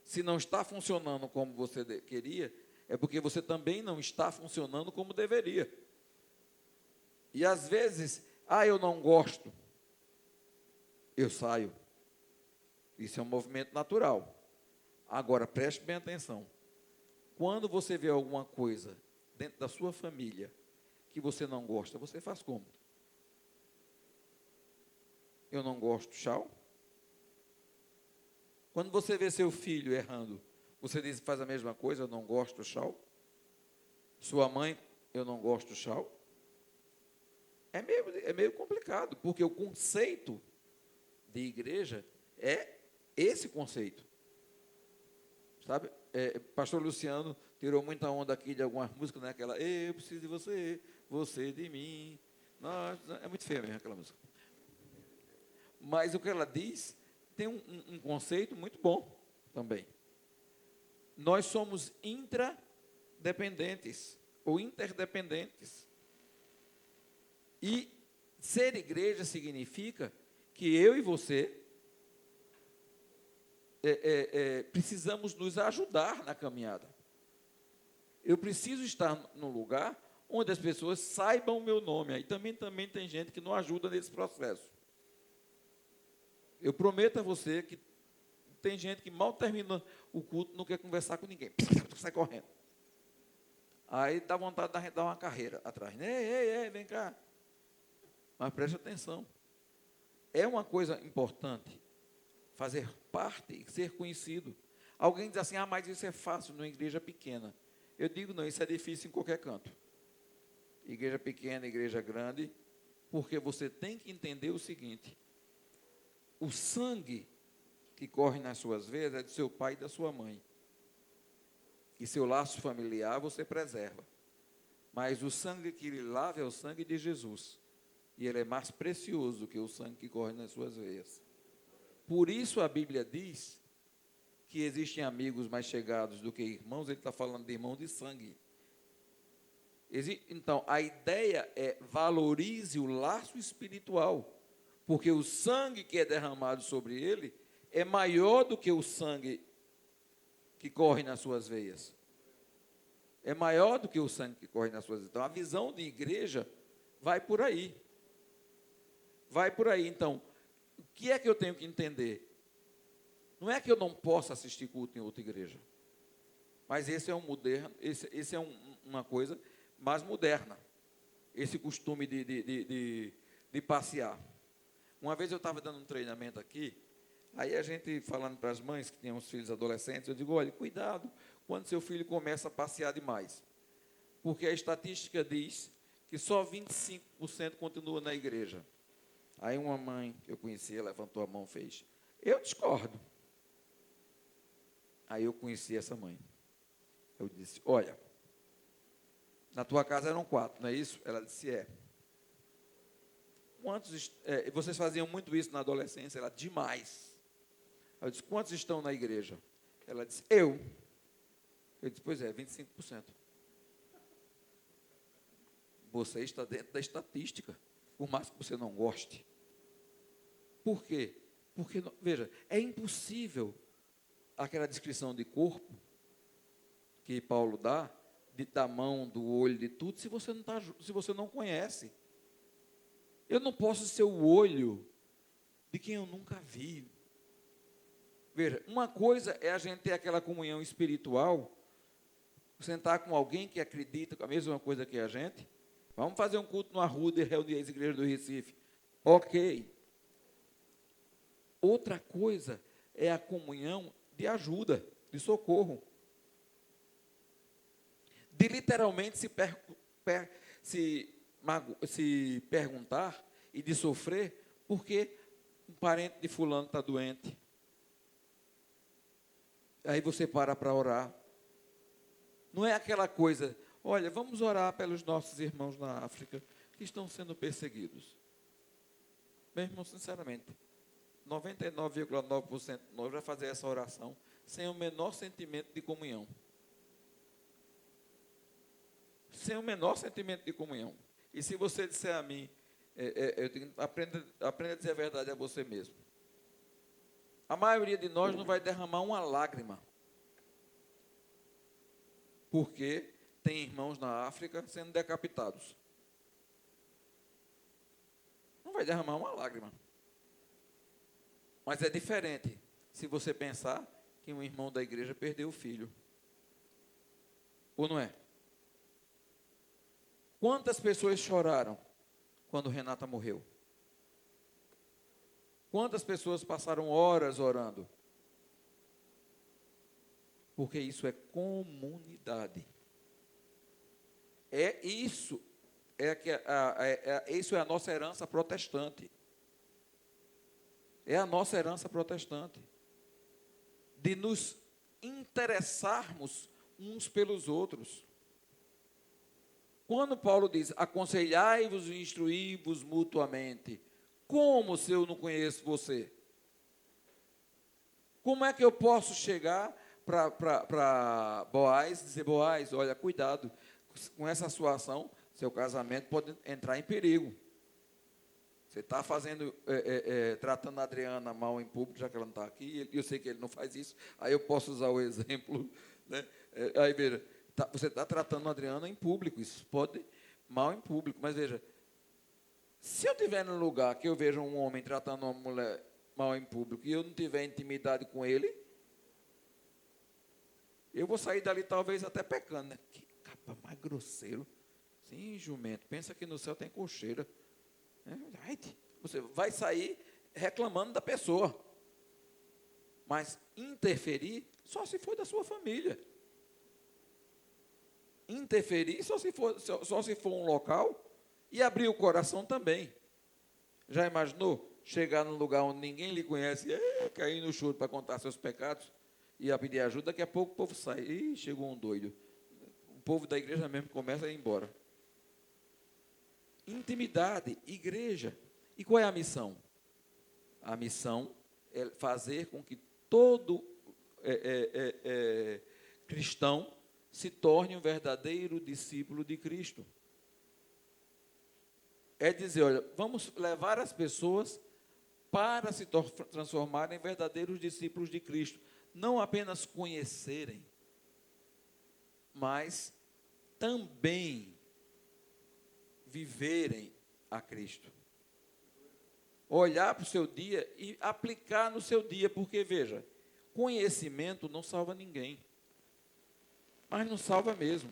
Se não está funcionando como você queria, é porque você também não está funcionando como deveria. E às vezes, eu não gosto, eu saio. Isso é um movimento natural. Agora, preste bem atenção. Quando você vê alguma coisa dentro da sua família que você não gosta, você faz como? Eu não gosto, tchau. Quando você vê seu filho errando, você diz, faz a mesma coisa, eu não gosto, tchau. Sua mãe, eu não gosto, tchau. É meio complicado, porque o conceito de igreja é esse conceito. Sabe? Pastor Luciano tirou muita onda aqui de algumas músicas, né? Aquela, eu preciso de você, você de mim. Nossa, é muito feia mesmo aquela música. Mas o que ela diz tem um conceito muito bom também. Nós somos intradependentes ou interdependentes. E ser igreja significa que eu e você precisamos nos ajudar na caminhada. Eu preciso estar no lugar onde as pessoas saibam o meu nome. Aí também tem gente que não ajuda nesse processo. Eu prometo a você que tem gente que mal termina o culto, não quer conversar com ninguém. Sai correndo. Aí dá vontade de dar uma carreira atrás. Ei, vem cá. Mas preste atenção. É uma coisa importante fazer parte e ser conhecido. Alguém diz assim, mas isso é fácil numa igreja pequena. Eu digo, não, isso é difícil em qualquer canto. Igreja pequena, igreja grande, porque você tem que entender o seguinte, o sangue que corre nas suas veias é do seu pai e da sua mãe. E seu laço familiar você preserva. Mas o sangue que lhe lava é o sangue de Jesus. E ele é mais precioso do que o sangue que corre nas suas veias. Por isso a Bíblia diz que existem amigos mais chegados do que irmãos. Ele está falando de irmão de sangue. Então, a ideia é valorize o laço espiritual. Porque o sangue que é derramado sobre ele é maior do que o sangue que corre nas suas veias. É maior do que o sangue que corre nas suas veias. Então, a visão de igreja vai por aí. Vai por aí. Então, o que é que eu tenho que entender? Não é que eu não possa assistir culto em outra igreja. Mas esse é esse é uma coisa mais moderna. Esse costume de passear. Uma vez eu estava dando um treinamento aqui, aí a gente falando para as mães que tinham os filhos adolescentes, eu digo, olha, cuidado quando seu filho começa a passear demais. Porque a estatística diz que só 25% continua na igreja. Aí uma mãe que eu conhecia, levantou a mão e fez, eu discordo. Aí eu conheci essa mãe. Eu disse, olha, na tua casa eram 4, não é isso? Ela disse, é. Vocês faziam muito isso na adolescência? Ela, demais. Eu disse, quantos estão na igreja? Ela disse, eu. Eu disse, pois é, 25%. Você está dentro da estatística, por mais que você não goste. Por quê? Porque, veja, é impossível aquela descrição de corpo que Paulo dá, da mão, do olho, de tudo, se você não se você não conhece. Eu não posso ser o olho de quem eu nunca vi. Veja, uma coisa é a gente ter aquela comunhão espiritual, sentar com alguém que acredita com a mesma coisa que a gente. Vamos fazer um culto no Arruda e reunir as igrejas do Recife. Ok. Outra coisa é a comunhão de ajuda, de socorro. De literalmente se perguntar e de sofrer porque um parente de fulano está doente. Aí você para orar. Não é aquela coisa, olha, vamos orar pelos nossos irmãos na África que estão sendo perseguidos. Meu irmão, sinceramente, 99,9% de nós vai fazer essa oração sem o menor sentimento de comunhão. Sem o menor sentimento de comunhão. E se você disser a mim, eu digo, aprenda a dizer a verdade a você mesmo. A maioria de nós não vai derramar uma lágrima. Porque tem irmãos na África sendo decapitados. Não vai derramar uma lágrima. Mas é diferente se você pensar que um irmão da igreja perdeu o filho. Ou não é? Quantas pessoas choraram quando Renata morreu? Quantas pessoas passaram horas orando? Porque isso é comunidade. Isso é a nossa herança protestante. É a nossa herança protestante. De nos interessarmos uns pelos outros. Quando Paulo diz, aconselhai-vos e instruí-vos mutuamente, como se eu não conheço você? Como é que eu posso chegar para Boaz e dizer, Boaz, olha, cuidado, com essa sua ação, seu casamento pode entrar em perigo. Você está tratando a Adriana mal em público, já que ela não está aqui, eu sei que ele não faz isso, aí eu posso usar o exemplo, né? Aí veja, você está tratando a Adriana em público, isso pode mal em público, mas veja, se eu estiver num lugar que eu vejo um homem tratando uma mulher mal em público e eu não tiver intimidade com ele, eu vou sair dali talvez até pecando, né? Que capa mais grosseiro. Sim, jumento, pensa que no céu tem cocheira. Você vai sair reclamando da pessoa. Mas interferir só se for da sua família. Interferir só se for um local e abrir o coração também. Já imaginou chegar num lugar onde ninguém lhe conhece, cair no choro para contar seus pecados e a pedir ajuda, daqui a pouco o povo sai. Ih, chegou um doido. O povo da igreja mesmo começa a ir embora. Intimidade, igreja. E qual é a missão? A missão é fazer com que todo cristão se torne um verdadeiro discípulo de Cristo. É dizer, olha, vamos levar as pessoas para se transformarem em verdadeiros discípulos de Cristo. Não apenas conhecerem, mas também viverem a Cristo. Olhar para o seu dia e aplicar no seu dia, porque, veja, conhecimento não salva ninguém, mas não salva mesmo.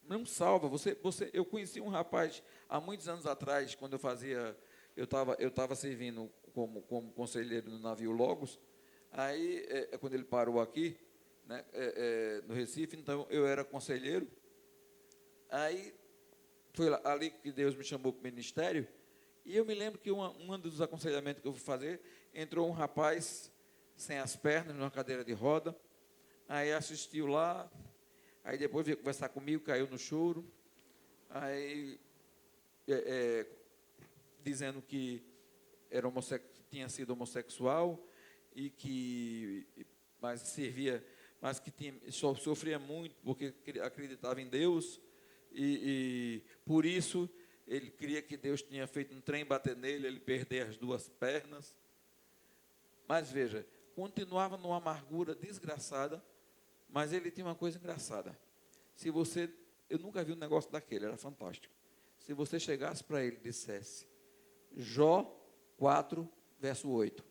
Não salva. Eu conheci um rapaz há muitos anos atrás, quando eu estava servindo como conselheiro no navio Logos. Aí, quando ele parou aqui, né, no Recife, então eu era conselheiro. Aí foi ali que Deus me chamou para o ministério. E eu me lembro que um dos aconselhamentos que eu fui fazer, entrou um rapaz sem as pernas, numa cadeira de roda. Aí assistiu lá. Aí depois veio conversar comigo, caiu no choro. Aí, dizendo que tinha sido homossexual mas que sofria muito porque acreditava em Deus e por isso ele queria que Deus tinha feito um trem bater nele, ele perder as duas pernas. Mas veja, continuava numa amargura desgraçada Mas ele tinha uma coisa engraçada. Eu nunca vi um negócio daquele, era fantástico. Se você chegasse para ele e dissesse, Jó 4, verso 8,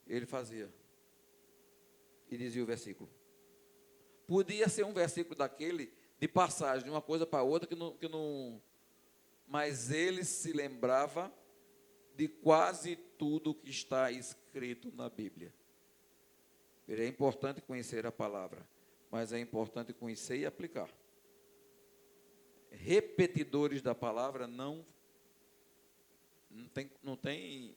ele fazia. E dizia o versículo. Podia ser um versículo daquele, de passagem, de uma coisa para outra, que não... Mas ele se lembrava de quase tudo que está escrito na Bíblia. É importante conhecer a palavra, mas é importante conhecer e aplicar. Repetidores da palavra não tem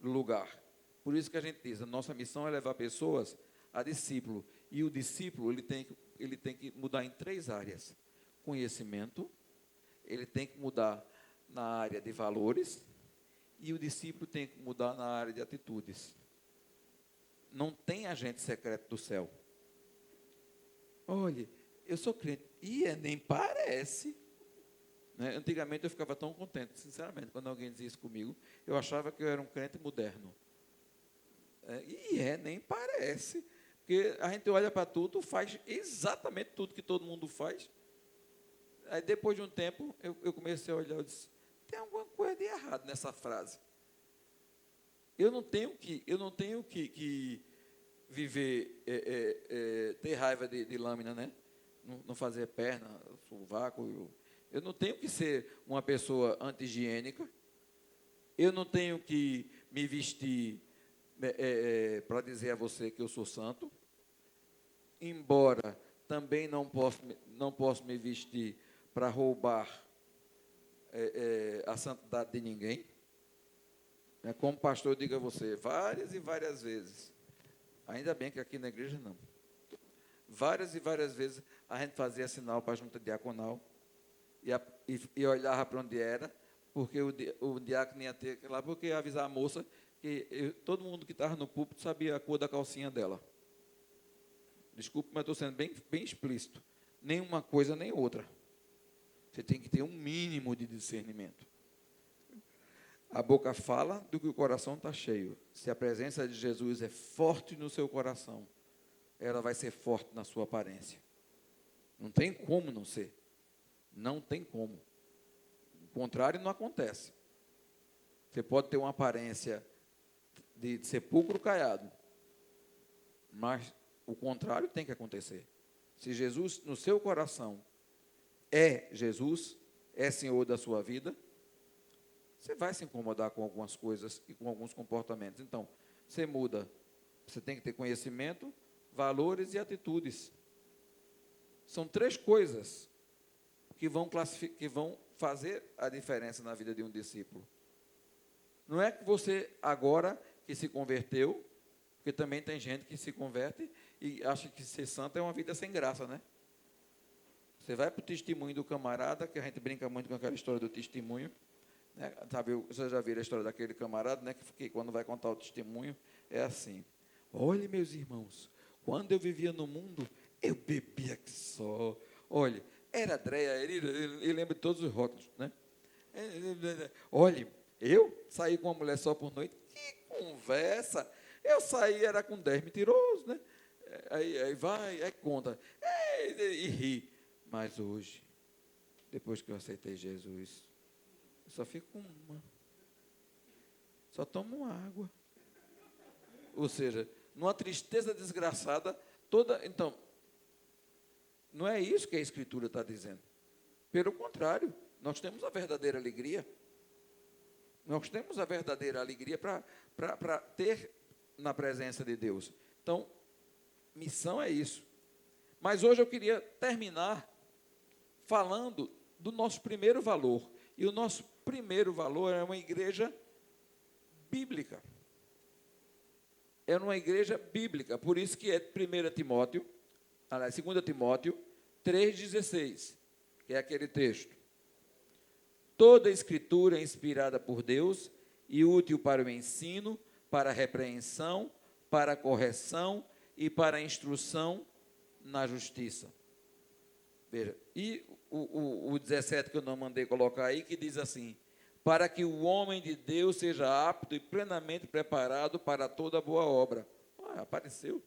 lugar. Por isso que a gente diz, a nossa missão é levar pessoas a discípulo. E o discípulo, ele tem que mudar em 3 áreas. Conhecimento, ele tem que mudar na área de valores, e o discípulo tem que mudar na área de atitudes. Não tem agente secreto do céu. Olha, eu sou crente. Nem parece. Né? Antigamente eu ficava tão contente, sinceramente, quando alguém dizia isso comigo, eu achava que eu era um crente moderno. Nem parece. Porque a gente olha para tudo, faz exatamente tudo que todo mundo faz. Aí depois de um tempo, eu comecei a olhar e disse, tem alguma coisa de errado nessa frase. Eu não tenho que viver, ter raiva de lâmina, né? Não fazer perna, sovaco. Eu não tenho que ser uma pessoa anti-higiênica. Eu não tenho que me vestir para dizer a você que eu sou santo. Embora também não posso me vestir para roubar a santidade de ninguém. Como pastor, eu digo a você, várias e várias vezes, ainda bem que aqui na igreja não, várias e várias vezes a gente fazia sinal para a junta diaconal e olhava para onde era, porque o diácono ia ter que ir lá, porque ia avisar a moça que todo mundo que estava no púlpito sabia a cor da calcinha dela. Desculpe, mas estou sendo bem explícito. Nem uma coisa nem outra. Você tem que ter um mínimo de discernimento. A boca fala do que o coração está cheio. Se a presença de Jesus é forte no seu coração, ela vai ser forte na sua aparência. Não tem como não ser. Não tem como. O contrário não acontece. Você pode ter uma aparência de sepulcro caiado, mas o contrário tem que acontecer. Se Jesus no seu coração é Jesus, é Senhor da sua vida, você vai se incomodar com algumas coisas e com alguns comportamentos. Então, você muda. Você tem que ter conhecimento, valores e atitudes. São 3 coisas que vão fazer a diferença na vida de um discípulo. Não é que você, agora que se converteu, porque também tem gente que se converte e acha que ser santo é uma vida sem graça, né? Você vai para o testemunho do camarada, que a gente brinca muito com aquela história do testemunho, né? Sabe, vocês já viram a história daquele camarada, né? Que quando vai contar o testemunho, é assim: olha, meus irmãos, quando eu vivia no mundo, eu bebia que só. Olha, era Andréia, ele lembra de todos os rótulos, né? Olha, eu saí com uma mulher só por noite, que conversa! Eu saí, era com 10 mentirosos, né? Aí vai, aí conta, e ri. Mas hoje, depois que eu aceitei Jesus, eu só fico com uma. Só tomo água. Ou seja, numa tristeza desgraçada, toda. Então, não é isso que a Escritura está dizendo. Pelo contrário, nós temos a verdadeira alegria. Nós temos a verdadeira alegria para ter na presença de Deus. Então, missão é isso. Mas hoje eu queria terminar falando do nosso primeiro valor. E o nosso primeiro valor é uma igreja bíblica. É uma igreja bíblica. Por isso que é 2 Timóteo 3,16, que é aquele texto. Toda a escritura é inspirada por Deus e útil para o ensino, para a repreensão, para a correção e para a instrução na justiça. Veja, e o 17 que eu não mandei colocar aí, que diz assim: para que o homem de Deus seja apto e plenamente preparado para toda boa obra. Apareceu.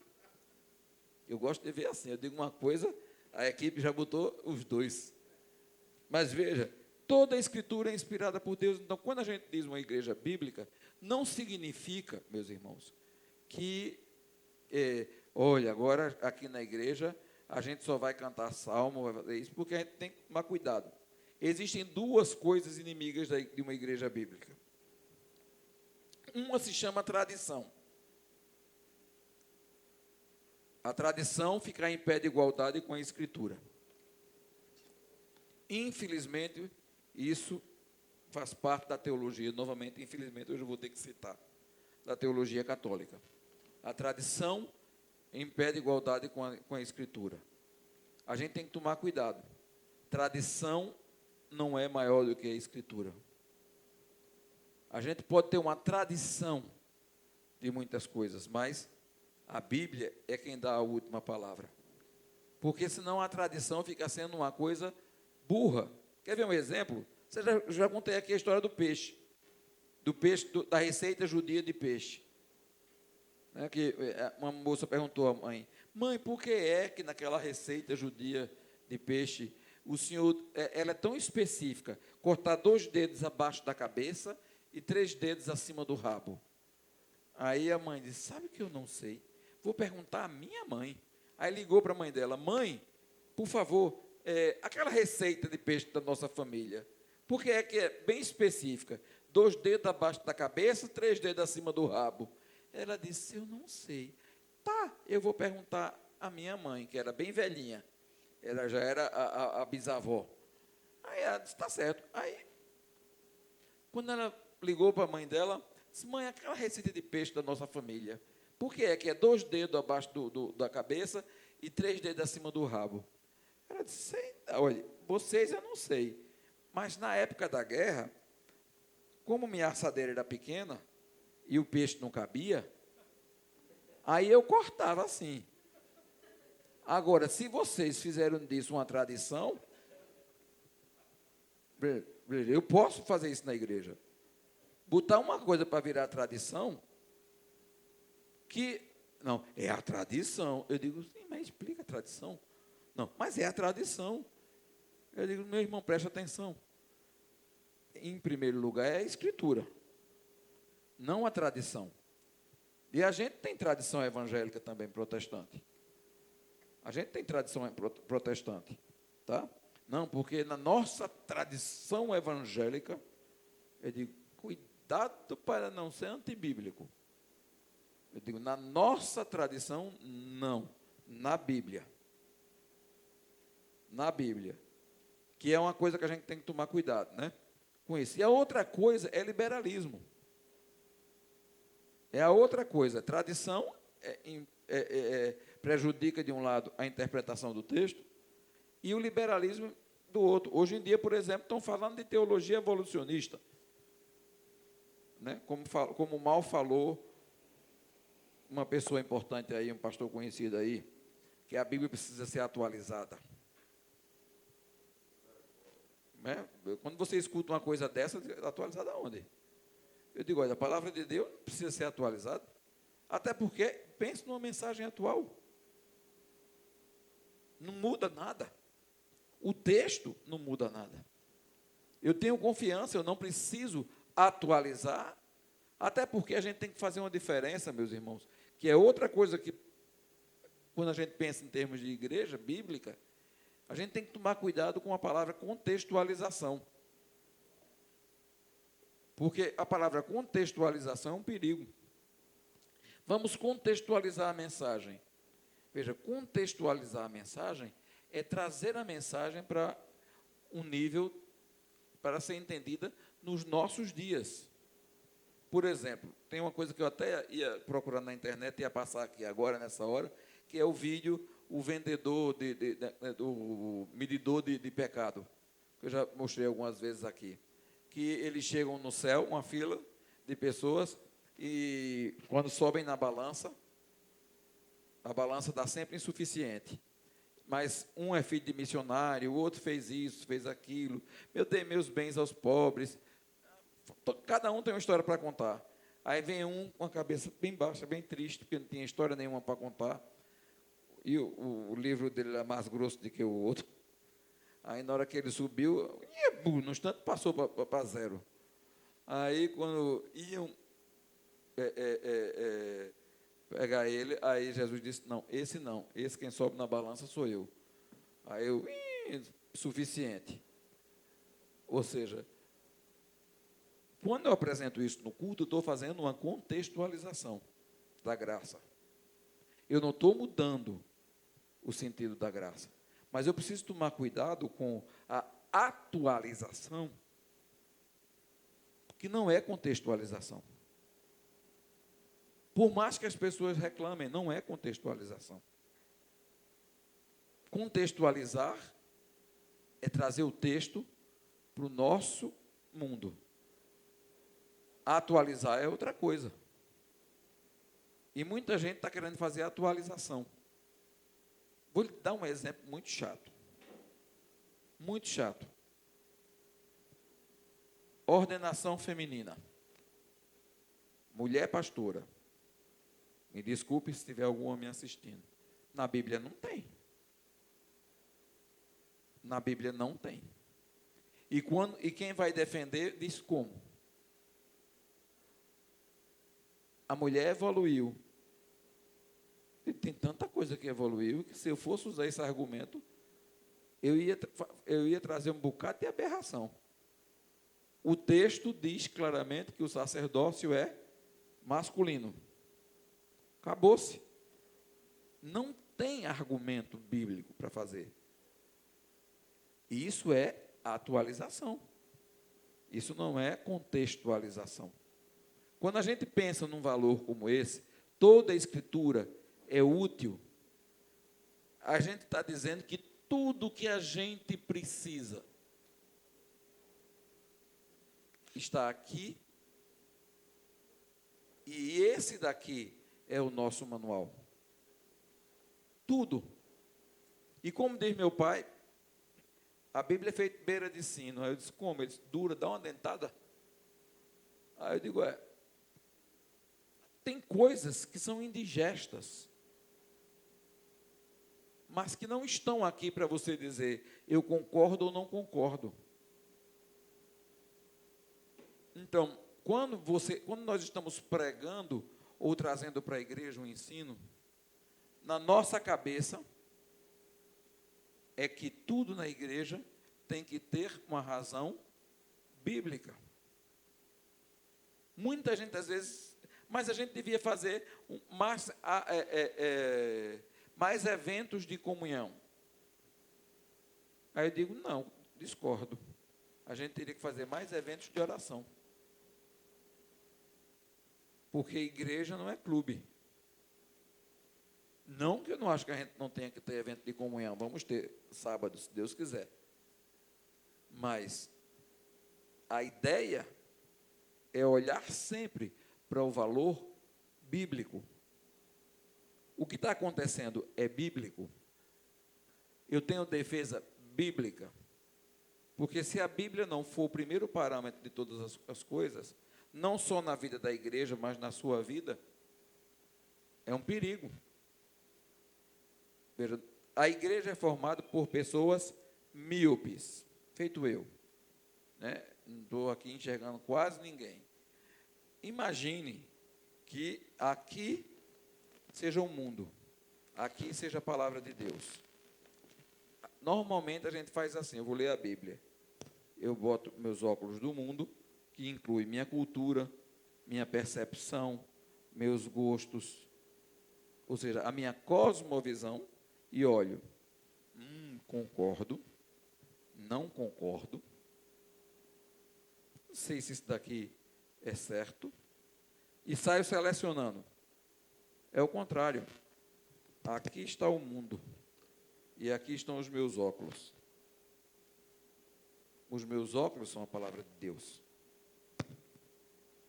Eu gosto de ver assim. Eu digo uma coisa, a equipe já botou os dois. Mas veja, toda a Escritura é inspirada por Deus. Então, quando a gente diz uma igreja bíblica, não significa, meus irmãos, que, olha, agora aqui na igreja a gente só vai cantar salmo, vai fazer isso, porque a gente tem que tomar cuidado. Existem duas coisas inimigas de uma igreja bíblica. Uma se chama tradição. A tradição fica em pé de igualdade com a Escritura. Infelizmente, isso faz parte da teologia, novamente, infelizmente, hoje eu vou ter que citar, da teologia católica. A tradição em pé de igualdade com a Escritura. A gente tem que tomar cuidado. Tradição não é maior do que a Escritura. A gente pode ter uma tradição de muitas coisas, mas a Bíblia é quem dá a última palavra. Porque senão a tradição fica sendo uma coisa burra. Quer ver um exemplo? Já contei aqui a história do peixe. Da receita judia de peixe. Que uma moça perguntou à mãe: mãe, por que é que naquela receita judia de peixe, o senhor, ela é tão específica, cortar 2 dedos abaixo da cabeça e 3 dedos acima do rabo? Aí a mãe disse: sabe que eu não sei, vou perguntar à minha mãe. Aí ligou para a mãe dela: mãe, por favor, aquela receita de peixe da nossa família, por que é bem específica, 2 dedos abaixo da cabeça, 3 dedos acima do rabo? Ela disse: eu não sei. Tá, eu vou perguntar à minha mãe, que era bem velhinha. Ela já era a bisavó. Aí ela disse: tá certo. Aí, quando ela ligou para a mãe dela, disse: mãe, aquela receita de peixe da nossa família, por que é 2 dedos abaixo da cabeça e 3 dedos acima do rabo? Ela disse: olha, vocês eu não sei, mas na época da guerra, como minha assadeira era pequena e o peixe não cabia, aí eu cortava assim. Agora, se vocês fizeram disso uma tradição, eu posso fazer isso na igreja. Botar uma coisa para virar tradição, que, não, é a tradição. Eu digo: sim, mas explica a tradição. Não, mas é a tradição. Eu digo: meu irmão, preste atenção. Em primeiro lugar é a Escritura, não a tradição. E a gente tem tradição evangélica também, protestante. A gente tem tradição protestante, tá? Não, porque na nossa tradição evangélica, eu digo: cuidado para não ser antibíblico. Eu digo: na nossa tradição, não. Na Bíblia. Na Bíblia. Que é uma coisa que a gente tem que tomar cuidado, né? Com isso. E a outra coisa é liberalismo. É a outra coisa. Tradição prejudica, de um lado, a interpretação do texto, e o liberalismo do outro. Hoje em dia, por exemplo, estão falando de teologia evolucionista. Né? Como mal falou uma pessoa importante aí, um pastor conhecido aí, que a Bíblia precisa ser atualizada. Né? Quando você escuta uma coisa dessa, atualizada onde? Eu digo: olha, a palavra de Deus precisa ser atualizada, até porque, pense numa mensagem atual. Não muda nada. O texto não muda nada. Eu tenho confiança, eu não preciso atualizar, até porque a gente tem que fazer uma diferença, meus irmãos, que é outra coisa que, quando a gente pensa em termos de igreja bíblica, a gente tem que tomar cuidado com a palavra contextualização. Porque a palavra contextualização é um perigo. Vamos contextualizar a mensagem. Veja, contextualizar a mensagem é trazer a mensagem para um nível para ser entendida nos nossos dias. Por exemplo, tem uma coisa que eu até ia procurar na internet, ia passar aqui agora, nessa hora, que é o vídeo, o vendedor, do medidor de pecado, que eu já mostrei algumas vezes aqui. Que eles chegam no céu, uma fila de pessoas, e quando sobem na balança, a balança dá sempre insuficiente. Mas um é filho de missionário, o outro fez isso, fez aquilo. Eu dei meus bens aos pobres. Cada um tem uma história para contar. Aí vem um com a cabeça bem baixa, bem triste, porque não tinha história nenhuma para contar. e o livro dele era mais grosso do que o outro. Aí, na hora que ele subiu, no instante passou para zero. Aí, quando iam pegar ele, aí Jesus disse, não, esse quem sobe na balança sou eu. Aí eu, suficiente. Ou seja, quando eu apresento isso no culto, eu estou fazendo uma contextualização da graça. Eu não estou mudando o sentido da graça, mas eu preciso tomar cuidado com a atualização, que não é contextualização. Por mais que as pessoas reclamem, não é contextualização. Contextualizar é trazer o texto para o nosso mundo. Atualizar é outra coisa. E muita gente está querendo fazer atualização. Vou lhe dar um exemplo muito chato. Muito chato. Ordenação feminina. Mulher pastora. Me desculpe se tiver algum homem assistindo. Na Bíblia não tem. Na Bíblia não tem. E quem vai defender diz como? A mulher evoluiu. E tem tanta coisa que evoluiu que se eu fosse usar esse argumento, eu ia trazer um bocado de aberração. O texto diz claramente que o sacerdócio é masculino. Acabou-se. Não tem argumento bíblico para fazer. Isso é atualização. Isso não é contextualização. Quando a gente pensa num valor como esse, toda a Escritura é útil. A gente está dizendo que tudo que a gente precisa está aqui, e esse daqui é o nosso manual. Tudo. E como diz meu pai, a Bíblia é feita beira de sino. Aí eu disse, como? Ele disse, dura, dá uma dentada. Aí eu digo, tem coisas que são indigestas, mas que não estão aqui para você dizer, eu concordo ou não concordo. Então, quando nós estamos pregando ou trazendo para a igreja um ensino, na nossa cabeça é que tudo na igreja tem que ter uma razão bíblica. Muita gente, às vezes, mas a gente devia fazer mais eventos de comunhão. Aí eu digo, não, discordo. A gente teria que fazer mais eventos de oração. Porque igreja não é clube. Não que eu não acho que a gente não tenha que ter evento de comunhão. Vamos ter sábado, se Deus quiser. Mas a ideia é olhar sempre para o valor bíblico. O que está acontecendo é bíblico. Eu tenho defesa bíblica. Porque se a Bíblia não for o primeiro parâmetro de todas as coisas, não só na vida da igreja, mas na sua vida, é um perigo. Veja, a igreja é formada por pessoas míopes, feito eu. Né? Não estou aqui enxergando quase ninguém. Imagine que aqui seja o mundo, aqui seja a palavra de Deus. Normalmente a gente faz assim, eu vou ler a Bíblia. Eu boto meus óculos do mundo, que inclui minha cultura, minha percepção, meus gostos, ou seja, a minha cosmovisão, e olho, concordo, não concordo, não sei se isso daqui é certo, e saio selecionando. É o contrário. Aqui está o mundo, e aqui estão os meus óculos. Os meus óculos são a palavra de Deus.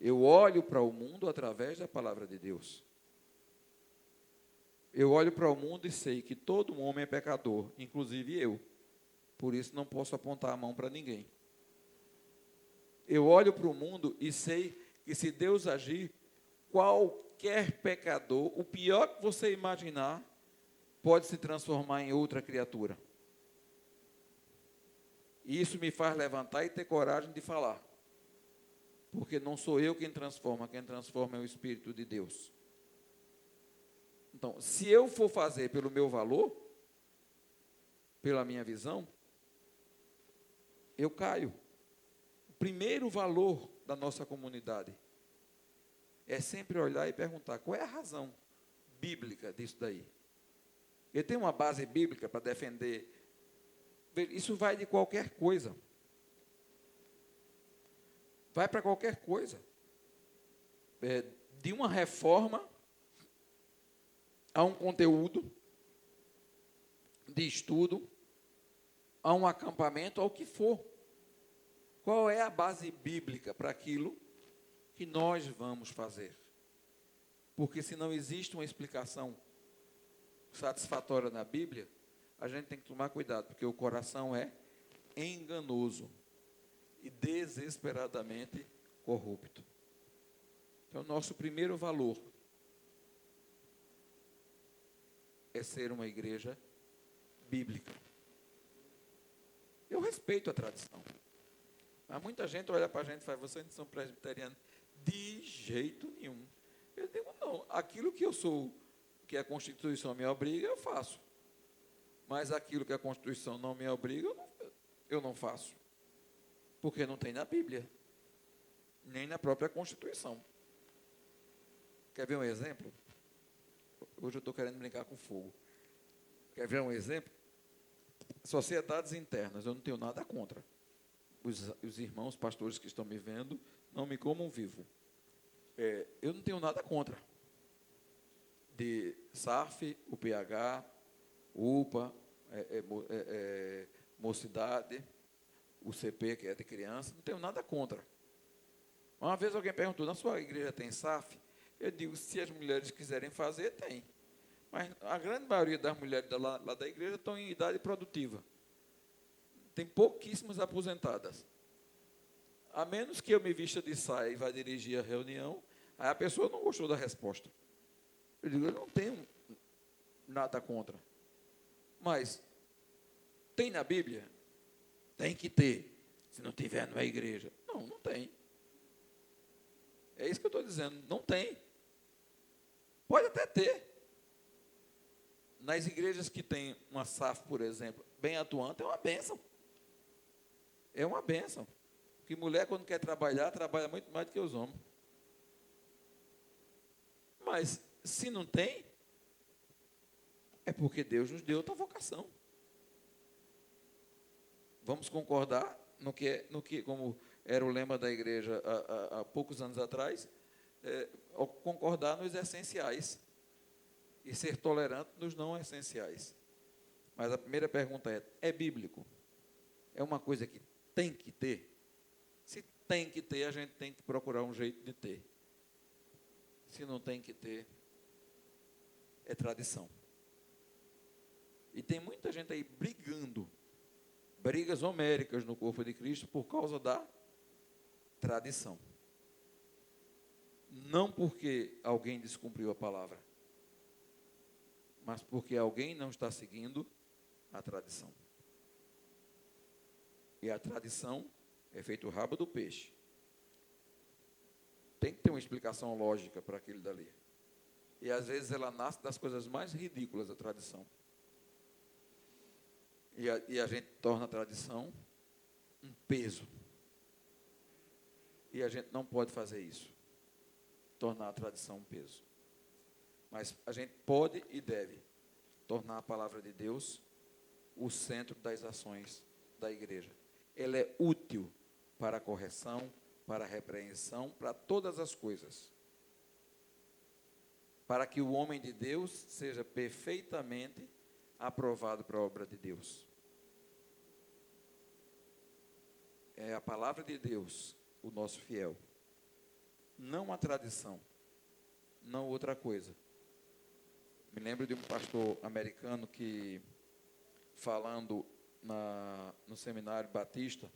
Eu olho para o mundo através da palavra de Deus. Eu olho para o mundo e sei que todo homem é pecador, inclusive eu. Por isso não posso apontar a mão para ninguém. Eu olho para o mundo e sei que se Deus agir, qualquer pecador, o pior que você imaginar, pode se transformar em outra criatura. E isso me faz levantar e ter coragem de falar. Porque não sou eu quem transforma é o Espírito de Deus. Então, se eu for fazer pelo meu valor, pela minha visão, eu caio. O primeiro valor da nossa comunidade é sempre olhar e perguntar qual é a razão bíblica disso daí. Eu tenho uma base bíblica para defender. Isso vai de qualquer coisa. Vai para qualquer coisa. De uma reforma a um conteúdo de estudo, a um acampamento, ao que for. Qual é a base bíblica para aquilo que nós vamos fazer? Porque se não existe uma explicação satisfatória na Bíblia, a gente tem que tomar cuidado, porque o coração é enganoso e desesperadamente corrupto. Então, nosso primeiro valor é ser uma igreja bíblica. Eu respeito a tradição. Mas muita gente olha para a gente e fala, vocês não são presbiterianos? De jeito nenhum. Eu digo, não, aquilo que eu sou, que a Constituição me obriga, eu faço. Mas aquilo que a Constituição não me obriga, eu não faço. Porque não tem na Bíblia, nem na própria Constituição. Quer ver um exemplo? Hoje eu estou querendo brincar com fogo. Quer ver um exemplo? Sociedades internas, eu não tenho nada contra. Os irmãos pastores que estão me vendo, não me comam vivo. Eu não tenho nada contra. De SAF, UPH, UPA, Mocidade, o CP, que é de criança, não tenho nada contra. Uma vez alguém perguntou, na sua igreja tem SAF? Eu digo, se as mulheres quiserem fazer, tem. Mas a grande maioria das mulheres lá da igreja estão em idade produtiva. Tem pouquíssimas aposentadas. A menos que eu me vista de saia e vá dirigir a reunião, aí a pessoa não gostou da resposta. Eu digo, eu não tenho nada contra. Mas, tem na Bíblia? Tem que ter. Se não tiver, não é igreja. Não, não tem. É isso que eu estou dizendo, não tem. Pode até ter. Nas igrejas que tem uma SAF, por exemplo, bem atuante, é uma bênção. É uma bênção. Porque mulher, quando quer trabalhar, trabalha muito mais do que os homens. Mas, se não tem, é porque Deus nos deu outra vocação. Vamos concordar no que como era o lema da igreja há poucos anos atrás, concordar nos essenciais e ser tolerante nos não essenciais. Mas a primeira pergunta é bíblico? É uma coisa que tem que ter? Se tem que ter, a gente tem que procurar um jeito de ter. Se não tem que ter, é tradição. E tem muita gente aí brigando, brigas homéricas no corpo de Cristo por causa da tradição. Não porque alguém descumpriu a palavra, mas porque alguém não está seguindo a tradição. E a tradição é feito o rabo do peixe. Tem que ter uma explicação lógica para aquilo dali. E às vezes ela nasce das coisas mais ridículas, a tradição. E a gente torna a tradição um peso. E a gente não pode fazer isso. Tornar a tradição um peso. Mas a gente pode e deve tornar a palavra de Deus o centro das ações da igreja. Ela é útil para a correção, para a repreensão, para todas as coisas. Para que o homem de Deus seja perfeitamente aprovado para a obra de Deus. É a palavra de Deus, o nosso fiel. Não a tradição, não outra coisa. Me lembro de um pastor americano que, falando no seminário batista,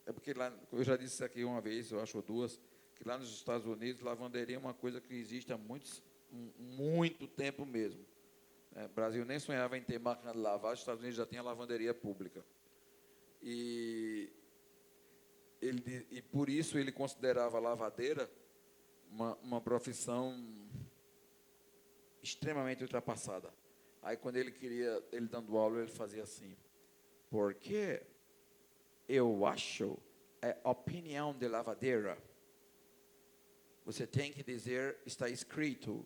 é porque lá, eu já disse isso aqui uma vez, eu acho duas, que lá nos Estados Unidos, lavanderia é uma coisa que existe há muitos muito tempo mesmo. O Brasil nem sonhava em ter máquina de lavar, os Estados Unidos já tinha lavanderia pública. E por isso ele considerava a lavadeira uma profissão extremamente ultrapassada. Aí, quando ele dando aula, ele fazia assim: porque eu acho a opinião de lavadeira. Você tem que dizer, está escrito.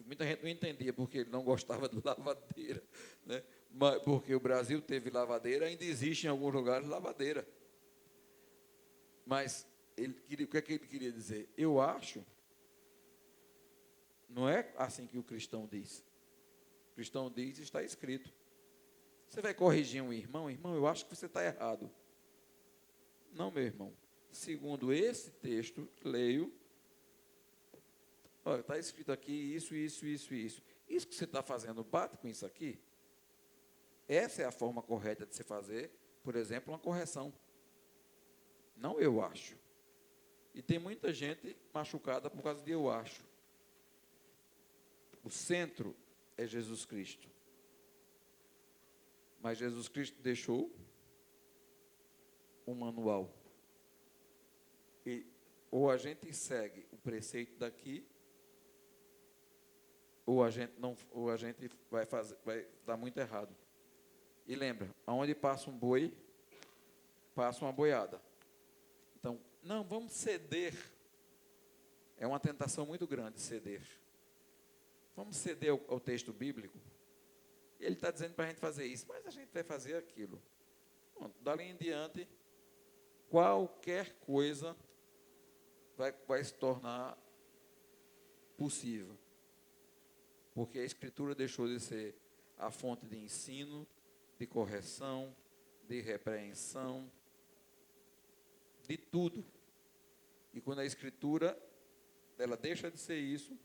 Muita gente não entendia porque ele não gostava de lavadeira, né? Mas porque o Brasil teve lavadeira, ainda existe em alguns lugares lavadeira. Mas o que é que ele queria dizer? Eu acho. Não é assim que o cristão diz. O cristão diz, está escrito. Você vai corrigir um irmão, eu acho que você está errado. Não, meu irmão. Segundo esse texto, leio. Olha, está escrito aqui isso. Isso que você está fazendo bate com isso aqui? Essa é a forma correta de se fazer, por exemplo, uma correção. Não eu acho. E tem muita gente machucada por causa de eu acho. O centro é Jesus Cristo. Mas Jesus Cristo deixou um manual. E ou a gente segue o preceito daqui, ou a gente vai dar muito errado. E lembra, aonde passa um boi, passa uma boiada. Então, não, vamos ceder. É uma tentação muito grande ceder. Vamos ceder ao texto bíblico. Ele está dizendo para a gente fazer isso, mas a gente vai fazer aquilo. Bom, dali em diante, qualquer coisa vai se tornar possível. Porque a Escritura deixou de ser a fonte de ensino, de correção, de repreensão, de tudo. E quando a Escritura, ela deixa de ser isso,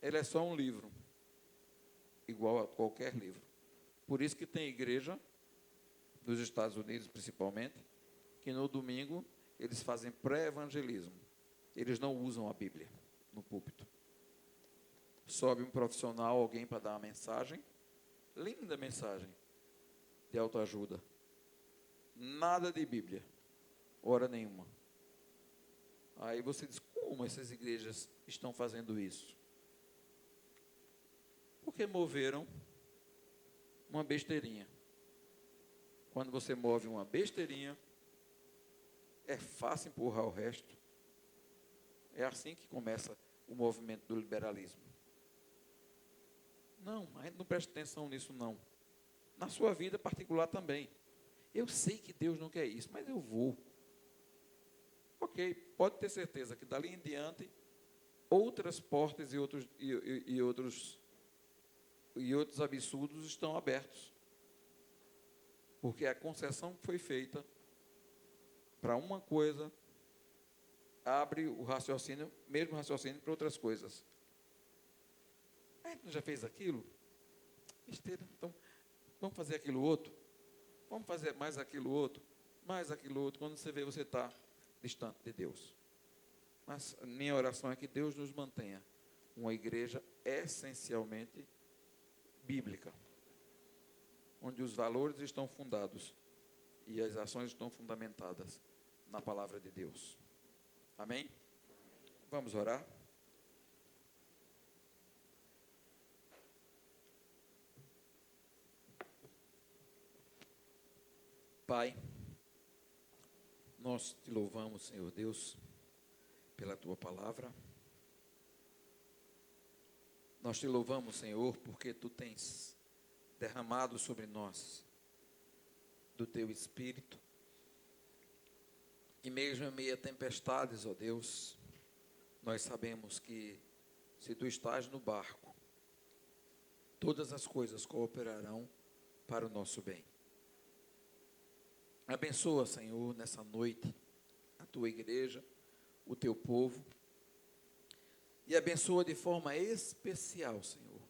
ela é só um livro, igual a qualquer livro. Por isso que tem igreja, nos Estados Unidos principalmente, que no domingo eles fazem pré-evangelismo. Eles não usam a Bíblia no púlpito. Sobe um profissional, alguém para dar uma mensagem, linda mensagem de autoajuda. Nada de Bíblia, hora nenhuma. Aí você diz, como essas igrejas estão fazendo isso? Porque moveram uma besteirinha. Quando você move uma besteirinha, é fácil empurrar o resto. É assim que começa o movimento do liberalismo. Não, a gente não presta atenção nisso, não. Na sua vida particular também. Eu sei que Deus não quer isso, mas eu vou. Ok, pode ter certeza que dali em diante, outras portas e outros absurdos estão abertos. Porque a concessão que foi feita para uma coisa abre o raciocínio, mesmo raciocínio, para outras coisas. A gente não já fez aquilo? Besteira. Então, vamos fazer aquilo outro? Vamos fazer mais aquilo outro? Mais aquilo outro. Quando você vê, você está distante de Deus. Mas minha oração é que Deus nos mantenha uma igreja essencialmente bíblica, onde os valores estão fundados e as ações estão fundamentadas na palavra de Deus. Amém? Vamos orar? Pai, nós te louvamos, Senhor Deus, pela tua palavra. Nós te louvamos, Senhor, porque tu tens derramado sobre nós do teu Espírito. E mesmo em meio a tempestades, ó Deus, nós sabemos que se tu estás no barco, todas as coisas cooperarão para o nosso bem. Abençoa, Senhor, nessa noite, a tua igreja, o teu povo. E abençoa de forma especial, Senhor,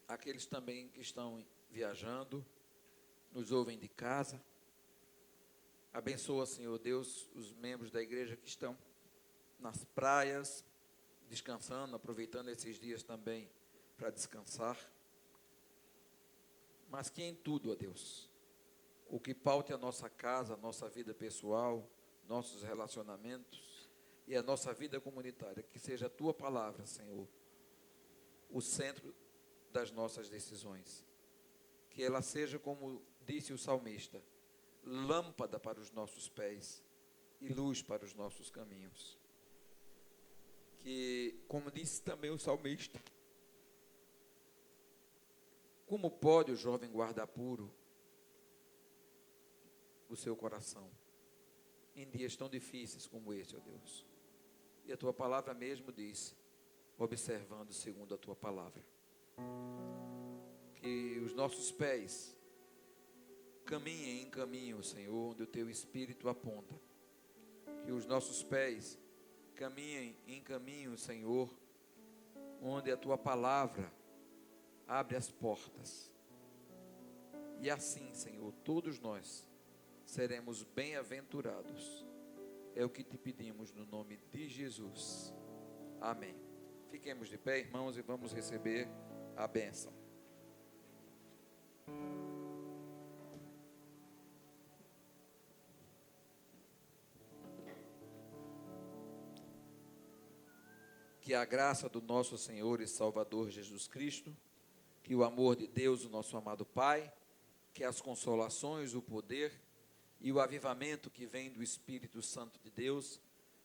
aqueles também que estão viajando, nos ouvem de casa. Abençoa, Senhor Deus, os membros da igreja que estão nas praias, descansando, aproveitando esses dias também para descansar. Mas que em tudo, ó Deus, o que paute a nossa casa, a nossa vida pessoal, nossos relacionamentos e a nossa vida comunitária, que seja a Tua palavra, Senhor, o centro das nossas decisões. Que ela seja, como disse o salmista, lâmpada para os nossos pés e luz para os nossos caminhos. Que, como disse também o salmista, como pode o jovem guardar puro o seu coração em dias tão difíceis como esse, ó Deus? E a Tua palavra mesmo diz, observando segundo a Tua palavra, que os nossos pés caminhem em caminho, Senhor, onde o Teu Espírito aponta. Que os nossos pés caminhem em caminho, Senhor, onde a Tua palavra abre as portas. E assim, Senhor, todos nós seremos bem-aventurados. É o que te pedimos no nome de Jesus. Amém. Fiquemos de pé, irmãos, e vamos receber a bênção. Que a graça do nosso Senhor e Salvador Jesus Cristo, que o amor de Deus, o nosso amado Pai, que as consolações, o poder e o avivamento que vem do Espírito Santo de Deus,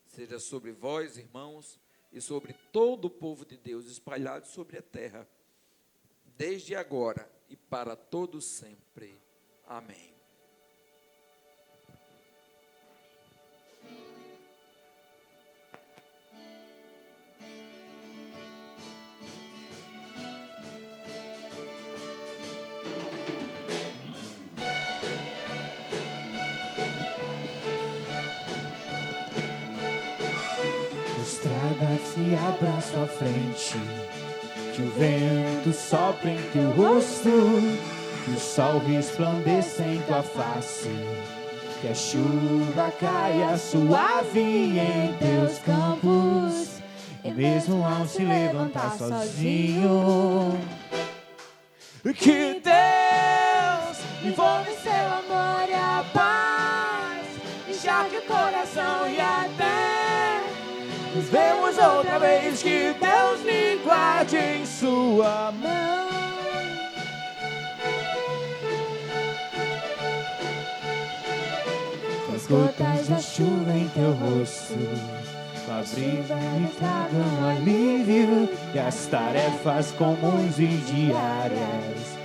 seja sobre vós, irmãos, e sobre todo o povo de Deus espalhado sobre a terra, desde agora e para todos sempre. Amém. Estrada se abra à sua frente, que o vento sopre em teu rosto, que o sol resplandeça em tua face, que a chuva caia suave em teus campos, e mesmo ao se levantar sozinho, que Deus envolve seu amor e a paz, encharque o coração e até nos vemos outra vez, que Deus me guarde em sua mão. Com as gotas da chuva em teu rosto, com a brisa me tragam alívio, e as tarefas comuns e diárias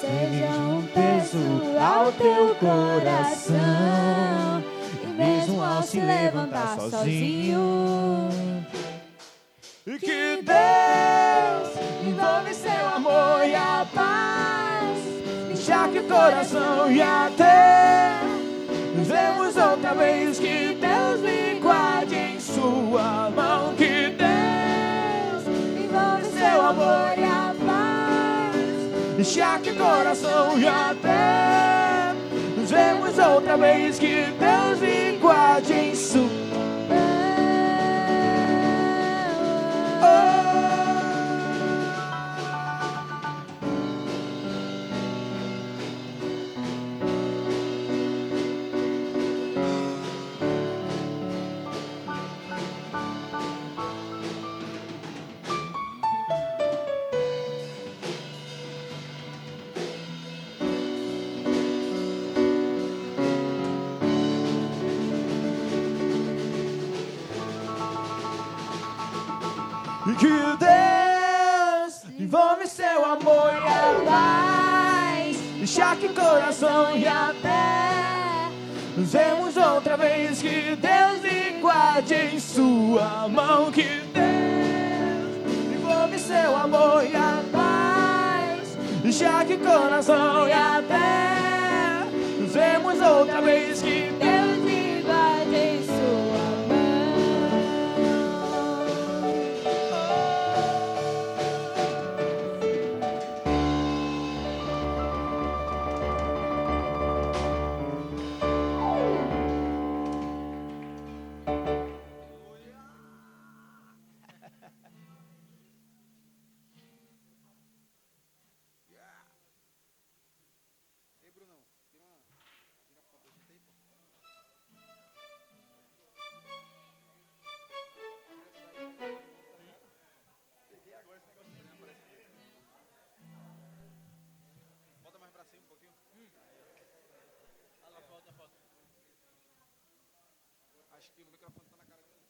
sejam um peso ao teu coração. Mesmo ao se levantar sozinho, que Deus envolve seu amor e a paz, encharque o coração e até nos vemos outra vez, que Deus me guarde em sua mão, que Deus envolve seu amor e a paz, encharque o coração e até nos vemos outra vez, que Deus me guarde em sua mão. Que Deus envolve seu amor e a paz, encharque o coração e até nos vemos outra vez, que Deus me guarde em sua mão, que Deus envolve seu amor e a paz, encharque o coração e até nos vemos outra vez, que Deus me guarde em sua mão. Acho que o microfone está na cara dele.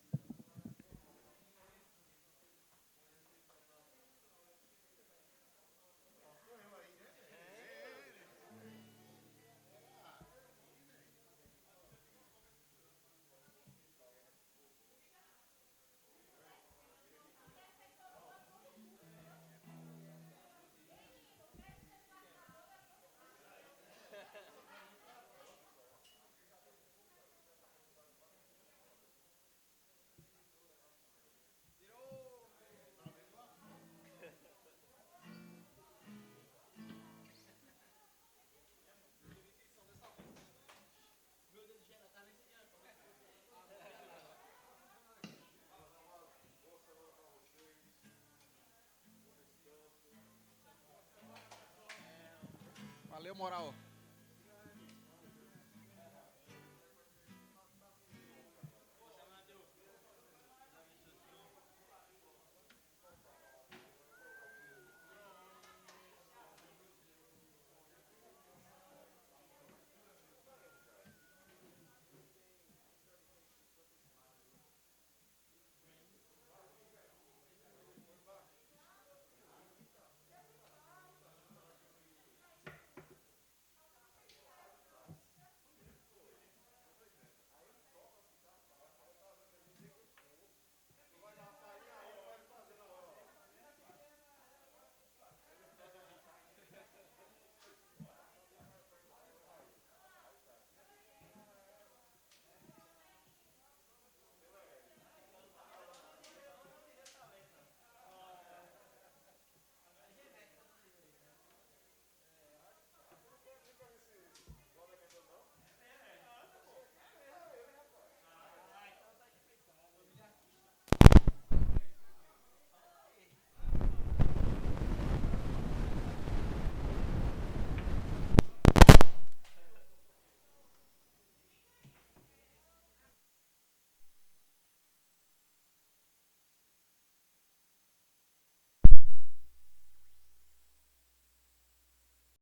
Valeu, moral.